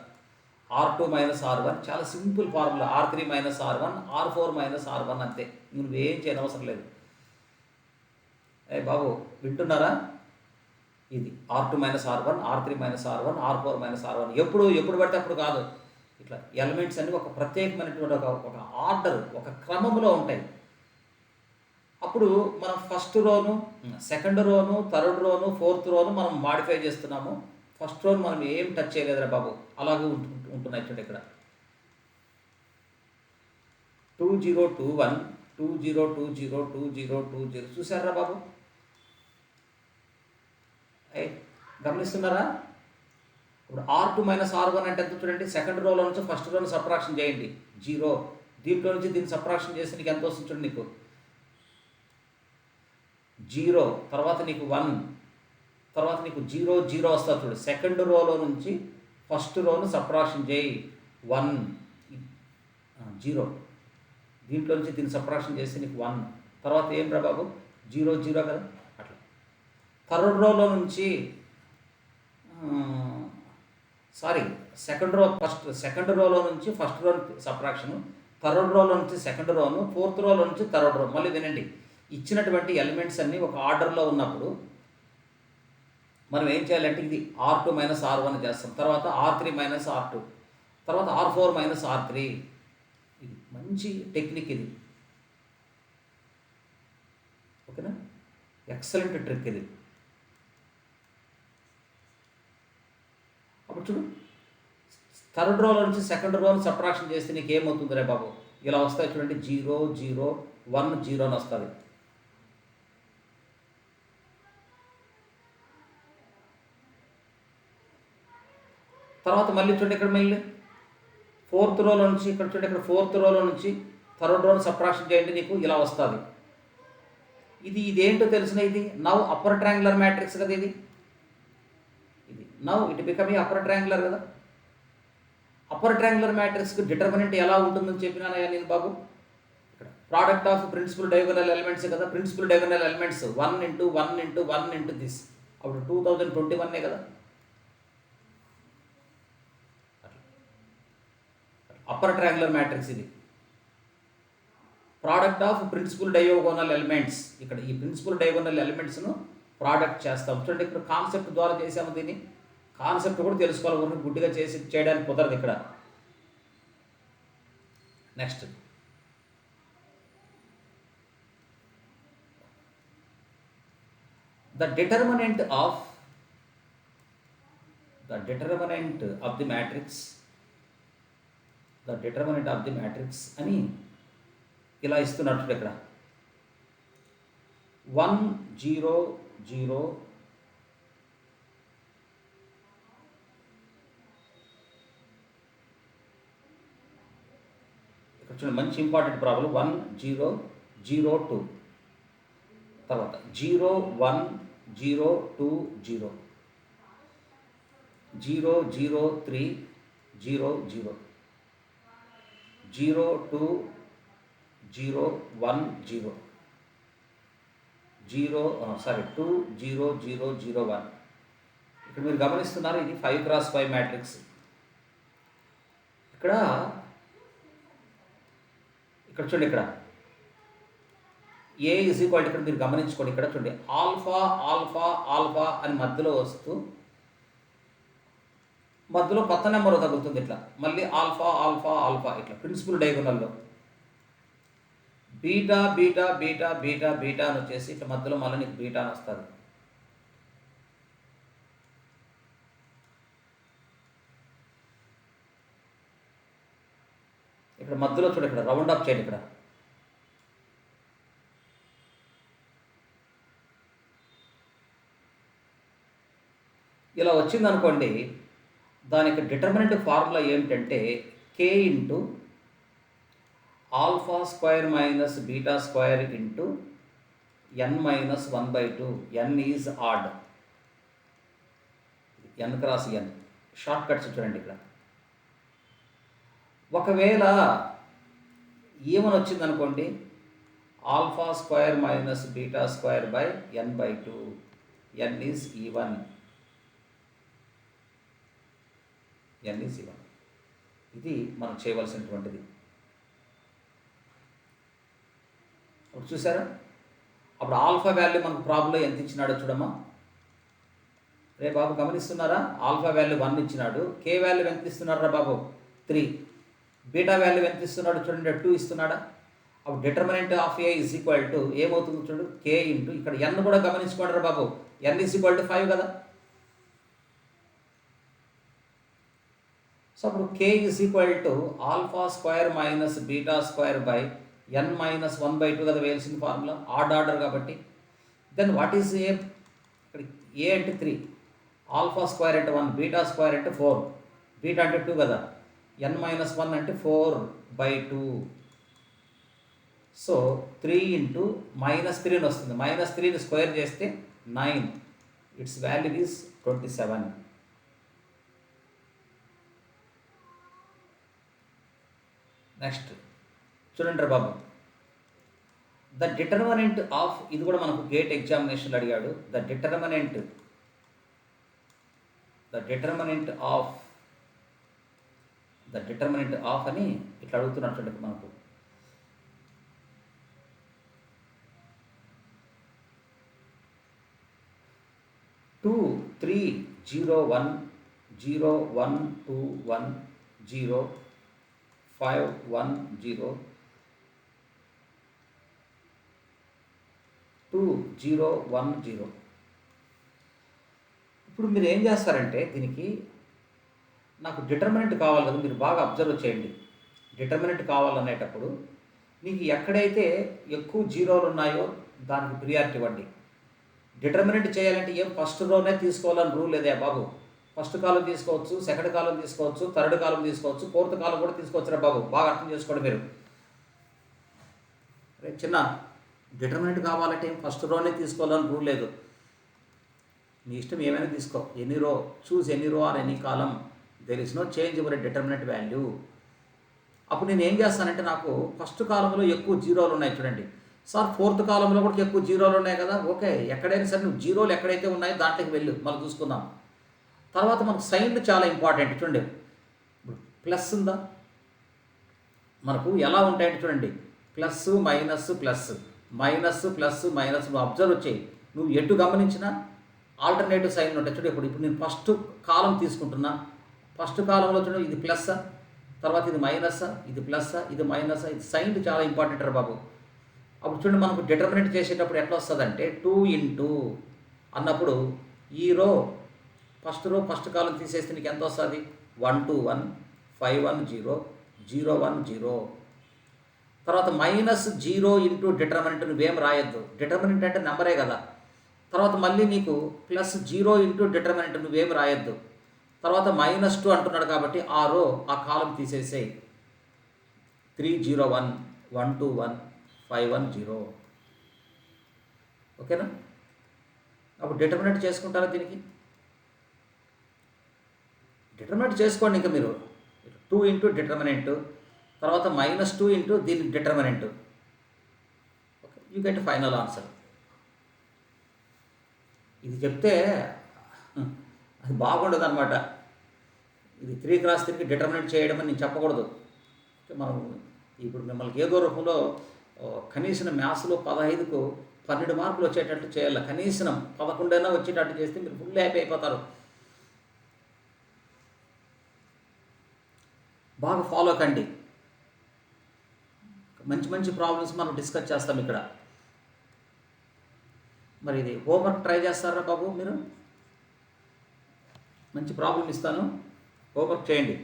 R2 మైనస్ R1 చాలా simple formula. R3 minus R1, R4 minus R1 అంతే. నువ్వేం చేయనవసరం లేదు. బాబు వింటున్నారా? ఇది R2 minus R1, R3 minus R1, R4 minus R1. ఎప్పుడు పడితే అప్పుడు కాదు. ఇట్లా ఎలిమెంట్స్ అన్ని ఒక ప్రత్యేకమైనటువంటి ఒక ఆర్డర్, ఒక క్రమంలో ఉంటాయి. అప్పుడు మనం ఫస్ట్ రోను, సెకండ్ రోను, థర్డ్ రోను, ఫోర్త్ రోను మనం మాడిఫై చేస్తున్నాము. ఫస్ట్ రోను మనం ఏం టచ్ చేయలేదురా బాబు, అలాగే ఉంటున్నాయి. చూడండి ఇక్కడ 2021 2020 2020 చూసారా బాబు? గమనిస్తున్నారా? ఇప్పుడు R2 మైనస్ R1 అంటే ఎంత చూడండి, సెకండ్ రోలో నుంచి ఫస్ట్ రోను సబ్ట్రాక్షన్ చేయండి 0. దీంట్లో నుంచి దీన్ని సబ్ట్రాక్షన్ చేసి నీకు ఎంత వస్తుంది చూడండి, నీకు 0, తర్వాత నీకు 1, తర్వాత నీకు 0 0 వస్తుంది. చూడు, సెకండ్ రోలో నుంచి ఫస్ట్ రోను సబ్ట్రాక్షన్ చేయి 1 0, దీంట్లో నుంచి దీన్ని సబ్ట్రాక్షన్ చేసి నీకు 1, తర్వాత ఏం రా బాబు 0 0 కదా. అట్లా థర్డ్ రోలో నుంచి సెకండ్ రోలో నుంచి ఫస్ట్ రో సబ్ట్రాక్షన్, థర్డ్ రోలో నుంచి సెకండ్ రోను, ఫోర్త్ రోలో నుంచి థర్డ్ రో. మళ్ళీ వినండి, ఇచ్చినటువంటి ఎలిమెంట్స్ అన్నీ ఒక ఆర్డర్లో ఉన్నప్పుడు మనం ఏం చేయాలంటే ఇది R2 మైనస్ R1 చేస్తాం, తర్వాత R3 మైనస్ R2, తర్వాత R4 మైనస్ R3. ఇది మంచి టెక్నిక్ ఇది, ఓకేనా? ఎక్సలెంట్ ట్రిక్ ఇది. అప్పుడు చూడు, థర్డ్ రోలో నుంచి సెకండ్ రోని సబ్ట్రాక్షన్ చేస్తే నీకు ఏమవుతుంది రే బాబు? ఇలా వస్తాయి చూడండి, 0 0 1 0 అని వస్తుంది. తర్వాత మళ్ళీ చూడండి ఇక్కడ మళ్ళీ ఫోర్త్ రోలో నుంచి ఇక్కడ చూడండి, ఇక్కడ ఫోర్త్ రోలో నుంచి థర్డ్ రోని సబ్ట్రాక్షన్ చేయండి, నీకు ఇలా వస్తుంది. ఇదేంటో తెలిసిన, ఇది నవ్ అప్పర్ ట్రయాంగులర్ మ్యాట్రిక్స్ కదా ఇది now it become upper triangular కదా. అప్పర్ ట్రయాంగులర్ మ్యాట్రిక్స్కి డిటర్మినెంట్ ఎలా ఉంటుందని చెప్పినానయ్యా నేను బాబు. ఇక్కడ product of principal diagonal elements కదా, principal diagonal elements 1 into 1 into 1 into this. అప్పుడు 2021 కదా. అప్పర్ ట్రయాంగులర్ మ్యాట్రిక్స్ ఇది. Product of principal diagonal elements, ఇక్కడ ఈ ప్రిన్సిపల్ డయాగోనల్ ఎలిమెంట్స్ను ప్రోడక్ట్ చేస్తాం. చూడండి ఇక్కడ కాన్సెప్ట్ ద్వారా చేసాము దీన్ని. కాన్సెప్ట్ కూడా తెలుసుకోవాలి, ఊరికి గుడ్డిగా చేయడానికి కుదరదు ఇక్కడ. Next the determinant of the matrix అని ఇలా ఇస్తున్నట్టు ఇక్కడ 1 0 0 ఇక్కడ చూడండి, మంచి ఇంపార్టెంట్ ప్రాబ్లం. 1 0 0 2, తర్వాత 0 1 0 2 0 0 0 3 0 0 0 2 0 1 0 2 0 0 0 1. ఇక్కడ మీరు గమనిస్తున్నారు, ఇది 5x5 మ్యాట్రిక్స్. ఇక్కడ చూడండి, ఇక్కడ A ఈజ్ ఈక్వల్, ఇక్కడ మీరు గమనించుకోండి, ఇక్కడ చూడండి ఆల్ఫా ఆల్ఫా ఆల్ఫా అని మధ్యలో వస్తూ మధ్యలో కొత్త నెంబర్ తగులుతుంది ఇట్లా, మళ్ళీ ఆల్ఫా ఆల్ఫా ఆల్ఫా ఇట్లా ప్రిన్సిపల్ డయాగోనల్లో beta beta beta beta beta అని వచ్చేసి ఇట్లా మధ్యలో మళ్ళీ నీకు బీటా అని వస్తుంది. ఇక్కడ మధ్యలో చూడ, ఇక్కడ రౌండ్ అప్ చేయండి. ఇక్కడ ఇలా వచ్చింది అనుకోండి, దానికి డిటర్మినెంట్ ఫార్ములా ఏమిటంటే k into alpha square minus beta square into n minus 1/2. n is add, n cross n. Short cuts చూడండి. ఇక్కడ ఒకవేళ ఏమని వచ్చింది అనుకోండి, alpha square minus beta square by n/2, n is even, n is even. ఇది మనం చేయవలసినటువంటిది. ఇప్పుడు చూసారా, అప్పుడు ఆల్ఫా వాల్యూ మనకు ప్రాబ్లంలో ఎంత ఇచ్చినాడో చూడమ్మా. రే బాబు గమనిస్తున్నారా, ఆల్ఫా వాల్యూ 1 ఇచ్చినాడు, కే వాల్యూ ఎంత ఇస్తున్నాడు రా బాబు 3, బీటా వాల్యూ ఎంత ఇస్తున్నాడు చూడండి 2 ఇస్తున్నాడా. అప్పుడు determinant of A is equal to ఏమవుతుంది చూడు, కే ఇంటూ ఇక్కడ n కూడా గమనించుకోండి రా బాబు, n ఈజ్ ఈక్వల్ టు 5 కదా. సో అప్పుడు k is equal to alpha square minus beta square by n minus 1/2 కదా వేయాల్సిన ఫార్ములా, ఆర్డర్ కాబట్టి. దెన్ వాట్ ఈజ్ ఏ, ఇక్కడ ఏ అంటే 3, ఆల్ఫా స్క్వేర్ అంటే 1, బీటా స్క్వేర్ అంటే 4, బీటా అంటే 2 కదా, n మైనస్ 1 అంటే 4/2. సో 3 ఇంటూ -3 అని వస్తుంది, -3ని స్క్వేర్ చేస్తే 9, ఇట్స్ వాల్యూ ఈజ్ 27. నెక్స్ట్ చూడండి రా బాబు, ద డిటర్మినెంట్ ఆఫ్, ఇది కూడా మనకు గేట్ ఎగ్జామినేషన్లో అడిగాడు. ద డిటర్మినెంట్ ఆఫ్ అని ఇట్లా అడుగుతున్నట్టు మనకు. 2 3 0 1 0 1 2 1 0 5 1 0 2 0 1 0. ఇప్పుడు మీరు ఏం చేస్తారంటే దీనికి నాకు డిటర్మినెంట్ కావాలి కదా, మీరు బాగా అబ్జర్వ్ చేయండి. డిటర్మినెంట్ కావాలనేటప్పుడు మీకు ఎక్కడైతే ఎక్కువ జీరోలు ఉన్నాయో దానికి ప్రియారిటీ ఇవ్వండి. డిటర్మినెంట్ చేయాలంటే ఏం ఫస్ట్ రోనే తీసుకోవాలని రూల్ లేదే బాబు. ఫస్ట్ కాలం తీసుకోవచ్చు, సెకండ్ కాలం తీసుకోవచ్చు, థర్డ్ కాలం తీసుకోవచ్చు, ఫోర్త్ కాలం కూడా తీసుకోవచ్చు రా బాబు. బాగా అర్థం చేసుకోండి మీరు. రేపు చిన్న డిటర్మినెంట్ కావాలంటే ఏం ఫస్ట్ రోనే తీసుకోవాలని రూల్ లేదు. నీ ఇష్టం ఏమైనా తీసుకో. Any row, choose any row or any column, there is no change your determinant value. అప్పుడు నేను ఏం చేస్తానంటే నాకు ఫస్ట్ కాలంలో ఎక్కువ జీరోలు ఉన్నాయి చూడండి సార్, ఫోర్త్ కాలంలో కూడా ఎక్కువ జీరోలు ఉన్నాయి కదా, ఓకే ఎక్కడైనా సరే నువ్వు జీరోలు ఎక్కడైతే ఉన్నాయో దాంట్లోకి వెళ్ళు, మనం చూసుకుందాం. తర్వాత మనకు సైన్లు చాలా ఇంపార్టెంట్ చూడండి. ఇప్పుడు ప్లస్ ఉందా, మనకు ఎలా ఉంటాయంటే చూడండి, plus minus plus minus plus minus. నువ్వు అబ్జర్వ్ చేయి, నువ్వు ఎటు గమనించినా ఆల్టర్నేటివ్ సైన్లు ఉంటాయి చూడు. ఇప్పుడు నేను ఫస్ట్ కాలం తీసుకుంటున్నా, ఫస్ట్ కాలంలో చూడండి ఇది ప్లస్, తర్వాత ఇది మైనస్, ఇది ప్లస్, ఇది మైనస్. ఇది సైన్లు చాలా ఇంపార్టెంట్ రా బాబు. అప్పుడు చూడండి మనకు డిటర్మినెంట్ చేసేటప్పుడు ఎట్లా వస్తుందంటే 2 ఇంటూ అన్నప్పుడు ఈ రో ఫస్ట్ కాలం తీసేస్తే నీకు ఎంత వస్తుంది, 1 2 1 5 1 0 0 1 0. తర్వాత మైనస్ 0 ఇంటూ డిటర్మినెంట్ నువ్వేం రాయొద్దు, డిటర్మినెంట్ అంటే నెంబరే కదా. తర్వాత మళ్ళీ నీకు ప్లస్ 0 ఇంటూ డిటర్మినెంట్ నువ్వేం రాయొద్దు. తర్వాత -2 అంటున్నాడు కాబట్టి ఆ రో ఆ కాలం తీసేసేయి. 3 0 1 1 2 1 5 1 0. ఓకేనా? అప్పుడు డిటర్మినెంట్ చేసుకుంటారా దీనికి? డిటర్మినెంట్ చేసుకోండి. ఇంకా మీరు 2 ఇంటూ డిటర్మినెంట్, తర్వాత -2 ఇంటూ దీని determinant. Okay, you get final answer. ఇది చెప్తే అది బాగుండదు అనమాట. ఇది 3 x 3కి డిటర్మినెంట్ చేయడం అని నేను చెప్పకూడదు. మనం ఇప్పుడు మిమ్మల్ని ఏదో రూపంలో కనీసం మ్యాథ్స్లో 15కు 12 మార్కులు వచ్చేటట్టు చేయాలి. కనీసం 11 అయినా వచ్చేటట్టు చేస్తే మీరు ఫుల్ హ్యాపీ అయిపోతారు. బాగా ఫాలో కండి. మంచి మంచి ప్రాబ్లమ్స్ మనం డిస్కస్ చేస్తాం ఇక్కడ. మరి ఇది హోంవర్క్ ట్రై చేస్తారా బాబు? మీరు మంచి ప్రాబ్లం ఇస్తాను, హోంవర్క్ చేయండి.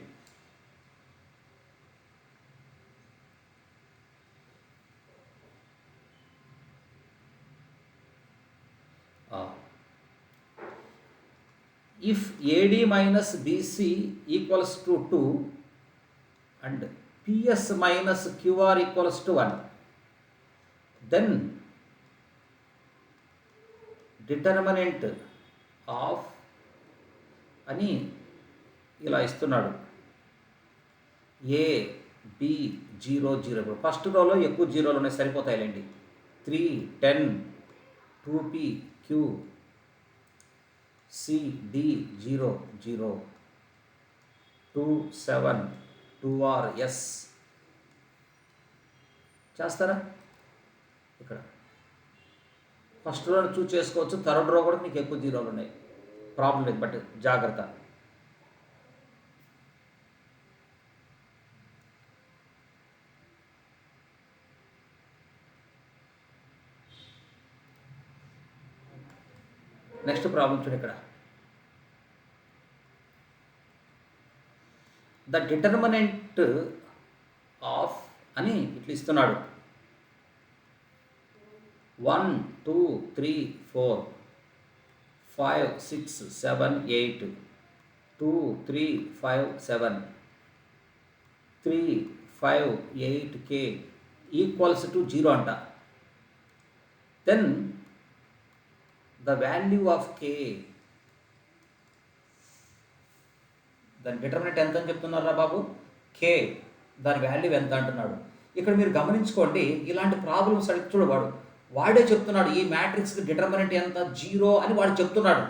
If AD minus BC equals to 2 and PS minus QR equals to 1, then determinant of అని ఇలా ఇస్తున్నాడు. A B 0 0. ఫస్ట్ రోలో ఎక్కువ జీరోలు ఉన్నాయి, సరిపోతాయిలేండి. 3 10 2P Q C D 0 0 2 7 2R S. చేస్తారా? ఇక్కడ ఫస్ట్ రో చూస్ చేసుకోవచ్చు, థర్డ్ రో కూడా నీకు ఎక్కువ జీరోలు ఉన్నాయి, ప్రాబ్లం లేదు, బట్ జాగ్రత్త. నెక్స్ట్ ప్రాబ్లం చూడు. ఇక్కడ ద డిటర్మినెంట్ ఆఫ్ అని ఇట్లా ఇస్తున్నాడు. 1 2 3 4 5 6 7 8 2 3 5 7 3 5 8K ఈక్వల్స్ టు 0 అంట. Then the value of K, దాని డిటర్మినెంట్ ఎంత అని చెప్తున్నారా బాబు? K, దాని వాల్యూ ఎంత అంటున్నాడు. ఇక్కడ మీరు గమనించుకోండి, ఇలాంటి ప్రాబ్లమ్స్ అడిగి చూడవాడు వాడే చెప్తున్నాడు ఈ మ్యాట్రిక్స్కి డిటర్మినెంట్ ఎంత 0 అని వాడు చెప్తున్నాడు.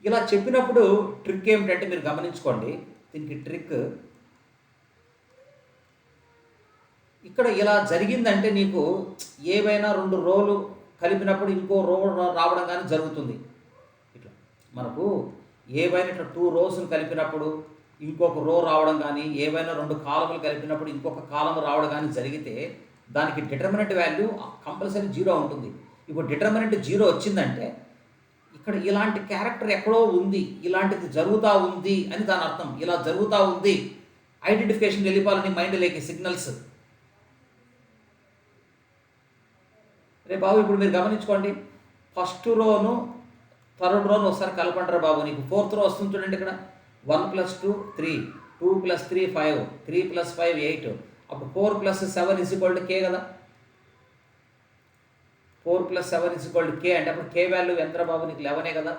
ఇలా చెప్పినప్పుడు ట్రిక్ ఏమిటంటే మీరు గమనించుకోండి, దీనికి ట్రిక్ ఇక్కడ ఇలా జరిగిందంటే నీకు ఏవైనా 2 రోలు కలిపినప్పుడు ఇంకో రో రావడం కానీ జరుగుతుంది. మనకు ఏవైనా ఇట్లా 2 రోస్ని కలిపినప్పుడు ఇంకొక రో రావడం కానీ, ఏవైనా 2 కాలములు కలిపినప్పుడు ఇంకొక కాలము రావడం కానీ జరిగితే దానికి డిటర్మినెంట్ వాల్యూ కంపల్సరీ 0 ఉంటుంది. ఇప్పుడు డిటర్మినెంట్ 0 వచ్చిందంటే ఇక్కడ ఇలాంటి క్యారెక్టర్ ఎక్కడో ఉంది, ఇలాంటిది జరుగుతూ ఉంది అని దాని అర్థం. ఇలా జరుగుతూ ఉంది, ఐడెంటిఫికేషన్ వెళ్ళిపోవాలని మైండ్లోకి సిగ్నల్స్. రే బాబు ఇప్పుడు మీరు గమనించుకోండి, ఫస్ట్ రోను థర్డ్ రోను ఒకసారి కలపంటారా బాబు, నీకు ఫోర్త్ రో వస్తుంది చూడండి. ఇక్కడ 1 + 2 3, 2 + 3 5, 3 + 5 8, అప్పుడు 4 + 7 = K కదా. 4 + 7 K అంటే అప్పుడు K వాల్యూ ఎంత బాబు, నీకు 11 కదా.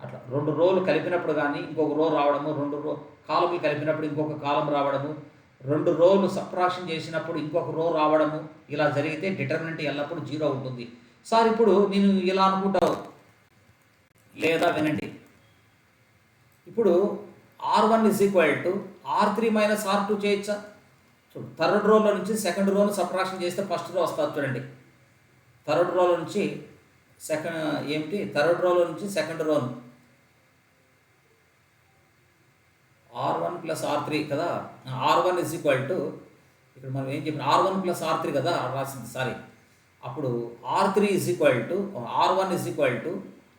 అట్లా 2 రోలు కలిపినప్పుడు కానీ ఇంకొక రో రావడము, 2 కాలములు కలిపినప్పుడు ఇంకొక కాలం రావడము, 2 రోలు సబ్ట్రాక్షన్ చేసినప్పుడు ఇంకొక రో రావడము, ఇలా జరిగితే డిటర్మినెంట్ ఎల్లప్పుడూ 0 ఉంటుంది. సార్ ఇప్పుడు నేను ఇలా అనుకుంటావు లేదా వినండి, ఇప్పుడు R1 = R3 - R2 చేయొచ్చా? చూడు, థర్డ్ రోలో నుంచి సెకండ్ రోను సబ్ట్రాక్షన్ చేస్తే ఫస్ట్ రో వస్తుంది చూడండి. థర్డ్ రోలో నుంచి థర్డ్ రోలో నుంచి సెకండ్ రోను R1 + R3 కదా. R1 ఇక్కడ మనం ఏం చెప్పిన R1 + R3 కదా రాసింది, సారీ. అప్పుడు R1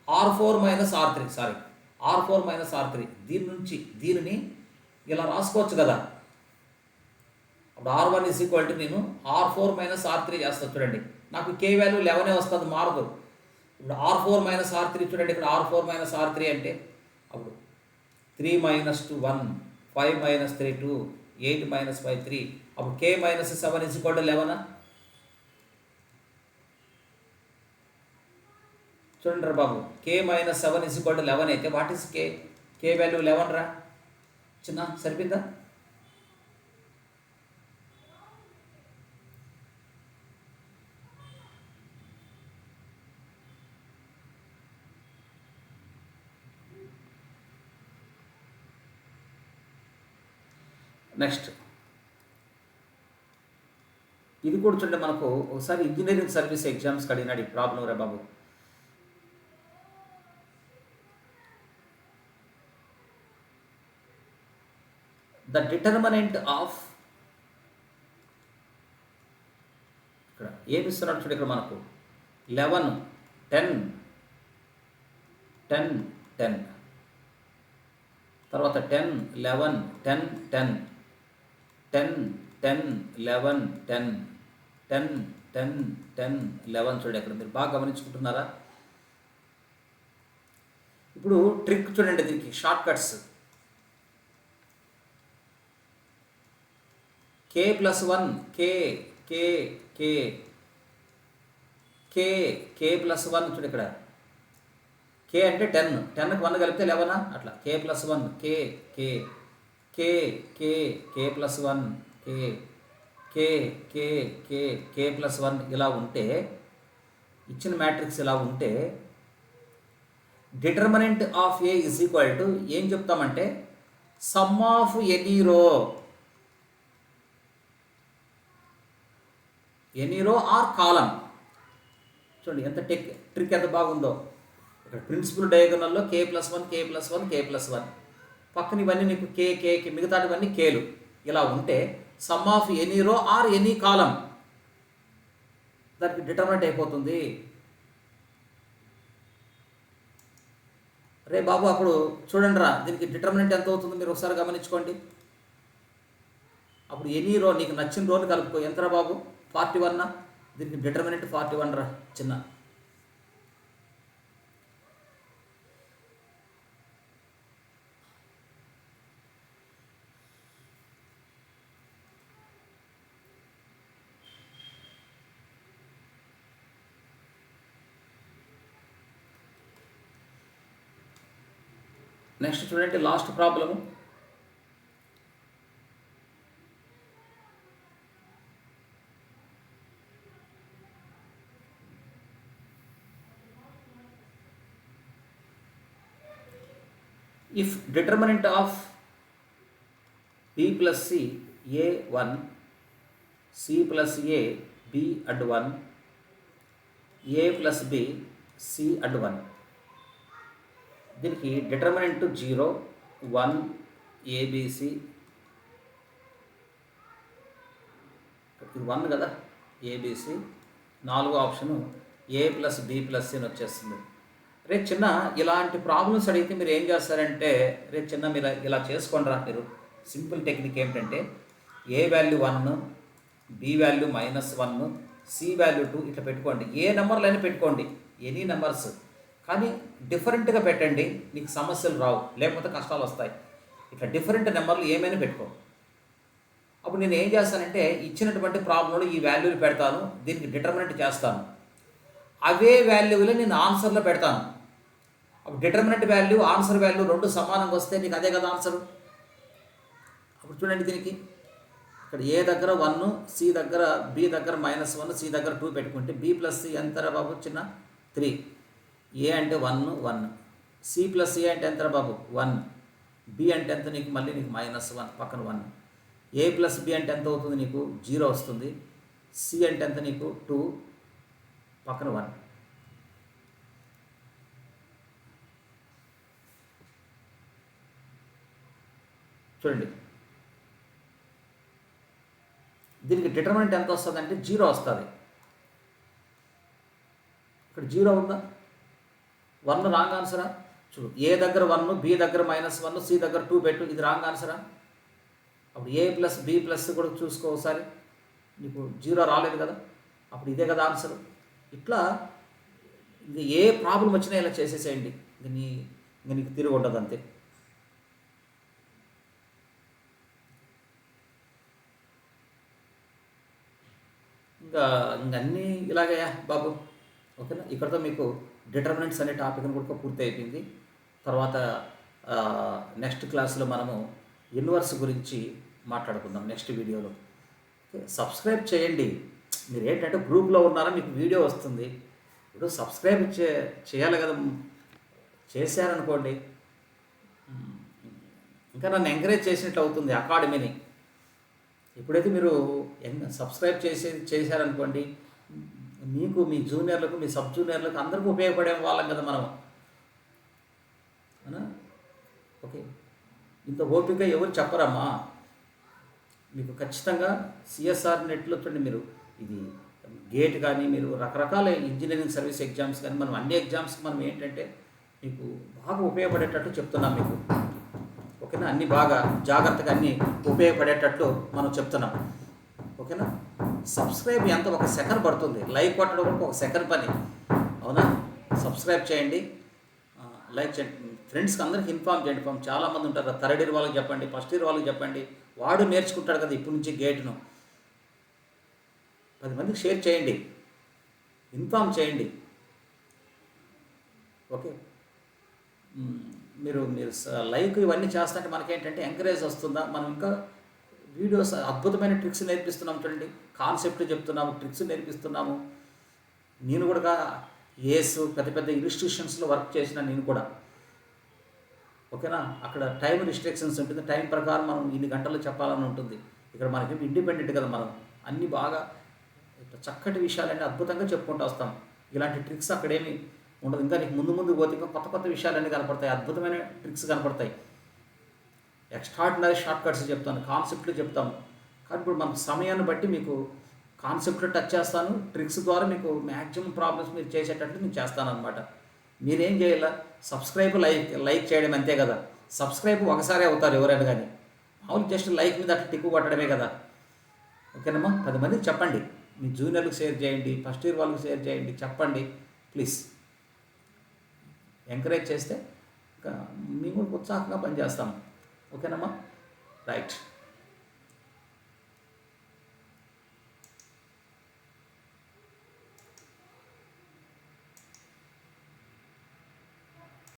R4 - R3, sorry, R4 - R3. దీనిని ఇలా రాసుకోవచ్చు కదా. అప్పుడు R1 నేను R4 - R3 చేస్తాను చూడండి. నాకు K వాల్యూ 11 వస్తుంది, మారదు. ఇప్పుడు R4 - R3 చూడండి, ఇక్కడ R4 - R3 అంటే అప్పుడు 3 - 2 1, 5 - 3 2, 8 - 5 3, అప్పుడు K - 7 = 11. చూడండి రా బాబు, K - 7 = 11 అయితే వాట్ ఈస్ K వాల్యూ 11 రా చిన్న, సరిపోయిందా? నెక్స్ట్ ఇది కూడా చూడండి, మనకు ఒకసారి ఇంజనీరింగ్ సర్వీస్ ఎగ్జామ్స్కి అడిగినాడు ఈ ప్రాబ్లం రా బాబు. ద డిటర్మినెంట్ ఆఫ్, ఇక్కడ ఏమి ఇస్తున్నాడు చూడండి, ఇక్కడ మనకు 11 10 10 10, తర్వాత 10 11 10 10, 10 10 11 10, 10 10 10 11. చూడండి అక్కడ మీరు బాగా గమనించుకుంటున్నారా? ఇప్పుడు ట్రిక్ చూడండి, దీనికి short cuts. K + 1 K K K K K + 1 చూడు, ఇక్కడ K అంటే 10, 10కి 1 కలిపితే 11 అట్లా. K + 1 K K K K K + 1 K K K K K + 1 ఇలా ఉంటే, ఇచ్చిన మ్యాట్రిక్స్ ఇలా ఉంటే డిటర్మినెంట్ ఆఫ్ A = ఏం చెప్తామంటే sum of any row or column. చూడండి ఎంత ట్రిక్ ఎంత బాగుందో. ఇక్కడ ప్రిన్సిపల్ డయాగోనల్లో K + 1 K + 1 K + 1, పక్కన ఇవన్నీ నీకు K మిగతాటివన్నీ Kలు. ఇలా ఉంటే sum of any row or any column దానికి డిటర్మినెంట్ అయిపోతుంది. రే బాబు అప్పుడు చూడండి రా, దీనికి డిటర్మినెంట్ ఎంత అవుతుంది మీరు ఒకసారి గమనించుకోండి. అప్పుడు ఎనీ రో నీకు నచ్చిన రోని కలుపుకో. ఎంతరా బాబు, 41. దీనికి డిటర్మినెంట్ 41 రా చిన్న. నెక్స్ట్ చూడండి, last problem. If determinant of B + C A 1, C + A B and 1, A plus B C and 1. దీనికి డిటర్మినెంట్ 0 1 ఏబిసి, ఇది 1 కదా, ఏబిసి. 4వ ఆప్షను ఏ ప్లస్ బి ప్లస్ సి అని వచ్చేస్తుంది. రేపు చిన్న ఇలాంటి ప్రాబ్లమ్స్ అడిగితే మీరు ఏం చేస్తారంటే, రేపు చిన్న మీరు ఇలా చేసుకోండి రా. మీరు సింపుల్ టెక్నిక్ ఏమిటంటే, A value 1, B value -1, C value 2 ఇట్లా పెట్టుకోండి. ఏ నెంబర్లైనా పెట్టుకోండి, ఎనీ నెంబర్స్, కానీ డిఫరెంట్గా పెట్టండి. మీకు సమస్యలు రావు, లేకపోతే కష్టాలు వస్తాయి. ఇట్లా డిఫరెంట్ నెంబర్లు ఏమైనా పెట్టుకో. అప్పుడు నేను ఏం చేస్తానంటే, ఇచ్చినటువంటి ప్రాబ్లంలో ఈ వాల్యూలు పెడతాను, దీనికి డిటర్మినెంట్ చేస్తాను, అవే వాల్యూలు నేను ఆన్సర్లో పెడతాను. అప్పుడు డిటర్మినెంట్ వాల్యూ ఆన్సర్ వాల్యూ రెండు సమానంగా వస్తే నీకు అదే కదా ఆన్సరు. అప్పుడు చూడండి, దీనికి ఇక్కడ ఏ దగ్గర 1, సి దగ్గర, బి దగ్గర -1, సి దగ్గర 2 పెట్టుకుంటే బి ప్లస్ సి ఎంతరా బాబు చిన్న 3. ఏ అంటే 1 1, సి ప్లస్ ఏ అంటే ఎంతరా బాబు 1, బి అంటే ఎంత నీకు మళ్ళీ నీకు -1 పక్కన 1, ఏ ప్లస్ బి అంటే ఎంత అవుతుంది నీకు 0 వస్తుంది, సి అంటే ఎంత నీకు 2 పక్కన 1. చూడండి, దీనికి డిటర్మినెంట్ ఎంత వస్తుంది అంటే 0 వస్తుంది. ఇక్కడ 0 ఉందా, 1 రాంగ్ ఆన్సరా. చూడు, ఏ దగ్గర 1, బి దగ్గర -1, సి దగ్గర 2 పెట్టు, ఇది రాంగ్ ఆన్సరా. అప్పుడు ఏ ప్లస్ బి ప్లస్ కూడా చూసుకో ఒకసారి, నీకు 0 రాలేదు కదా, అప్పుడు ఇదే కదా ఆన్సర్. ఇట్లా ఇది ఏ ప్రాబ్లం వచ్చినా ఇలా చేసేసేయండి, ఇంక నీకు తిరిగి ఉండదు అంతే. ఇంకన్నీ ఇలాగే బాబు, ఓకేనా. ఇక్కడతో మీకు డిటర్మినెంట్స్ అనే టాపిక్ని కూడా పూర్తి అయిపోయింది. తర్వాత నెక్స్ట్ క్లాస్లో మనము ఇన్వర్స్ గురించి మాట్లాడుకుందాం నెక్స్ట్ వీడియోలో. సబ్స్క్రైబ్ చేయండి. మీరు ఏంటంటే గ్రూప్లో ఉన్నారా, మీకు వీడియో వస్తుంది, ఇప్పుడు సబ్స్క్రైబ్ చేయాలి కదా. చేశారనుకోండి, ఇంకా నన్ను ఎంకరేజ్ చేసినట్లు అవుతుంది అకాడమీని. ఎప్పుడైతే మీరు సబ్స్క్రైబ్ చేశారనుకోండి, మీకు, మీ జూనియర్లకు, మీ సబ్ జూనియర్లకు అందరికీ ఉపయోగపడే వాళ్ళం కదా మనం, అవునా. ఓకే, ఇంత ఓపిక ఎవరు చెప్పరమ్మా మీకు. ఖచ్చితంగా సిఎస్ఆర్ నెట్లో చూడండి, మీరు ఇది గేట్ కానీ, మీరు రకరకాల ఇంజనీరింగ్ సర్వీస్ ఎగ్జామ్స్ కానీ, మనం అన్ని ఎగ్జామ్స్కి మనం ఏంటంటే మీకు బాగా ఉపయోగపడేటట్టు చెప్తున్నాం మీకు, ఓకేనా. అన్నీ బాగా జాగ్రత్తగా అన్నీ ఉపయోగపడేటట్లు మనం చెప్తున్నాం, ఓకేనా. సబ్స్క్రైబ్ ఎంత, 1 సెకండ్ పడుతుంది, లైక్ కొట్టడం వరకు 1 సెకండ్ పని, అవునా. సబ్స్క్రైబ్ చేయండి, లైక్ చేయండి, ఫ్రెండ్స్కి అందరికీ ఇన్ఫామ్ చేయండి. చాలామంది ఉంటారు, థర్డ్ ఇయర్ వాళ్ళకి చెప్పండి, ఫస్ట్ ఇయర్ వాళ్ళకి చెప్పండి, వాడు నేర్చుకుంటాడు కదా ఇప్పటి నుంచి గేట్ను. 10 మందికి షేర్ చేయండి, ఇన్ఫామ్ చేయండి, ఓకే. మీరు లైక్ ఇవన్నీ చేస్తుంటే మనకేంటంటే ఎంకరేజ్ వస్తుందా, మనం ఇంకా వీడియోస్ అద్భుతమైన ట్రిక్స్ నేర్పిస్తున్నాము చూడండి, కాన్సెప్ట్ చెప్తున్నాము, ట్రిక్స్ నేర్పిస్తున్నాము. నేను కూడా పెద్ద పెద్ద ఇన్స్టిట్యూషన్స్లో వర్క్ చేసిన నేను కూడా, ఓకేనా. అక్కడ టైం రిస్ట్రిక్షన్స్ ఉంటుంది, టైం ప్రకారం మనం ఇన్ని గంటలు చెప్పాలని ఉంటుంది. ఇక్కడ మనకి ఇండిపెండెంట్ కదా, మనం అన్నీ బాగా చక్కటి విషయాలన్నీ అద్భుతంగా చెప్పుకుంటూ వస్తాం. ఇలాంటి ట్రిక్స్ అక్కడేమి ఉండదు. ఇంకా నీకు ముందు పోతే ఇంకా కొత్త కొత్త విషయాలన్నీ కనపడతాయి, అద్భుతమైన ట్రిక్స్ కనపడతాయి. ఎక్స్ట్రాడినరీ షార్ట్ కట్స్ చెప్తాను, కాన్సెప్ట్లు చెప్తాము. కానీ ఇప్పుడు మన సమయాన్ని బట్టి మీకు కాన్సెప్ట్లు టచ్ చేస్తాను, ట్రిక్స్ ద్వారా మీకు మ్యాక్సిమం ప్రాబ్లమ్స్ మీరు చేసేటట్టు నేను చేస్తాను అనమాట. మీరేం చేయాల, సబ్స్క్రైబ్ లైక్ చేయడం అంతే కదా. సబ్స్క్రైబ్ ఒకసారి అవుతారు ఎవరైనా కానీ, మామూలు జస్ట్ లైక్ మీద అట్లా టిక్కు కొట్టడమే కదా, ఓకేనమ్మా. 10 మందికి చెప్పండి, మీ జూనియర్లకు షేర్ చేయండి, ఫస్ట్ ఇయర్ వాళ్ళకి షేర్ చేయండి, చెప్పండి ప్లీజ్. ఎంకరేజ్ చేస్తే ఇంకా మేము ఉత్సాహంగా పనిచేస్తాము, ఓకేనమ్మా. రైట్.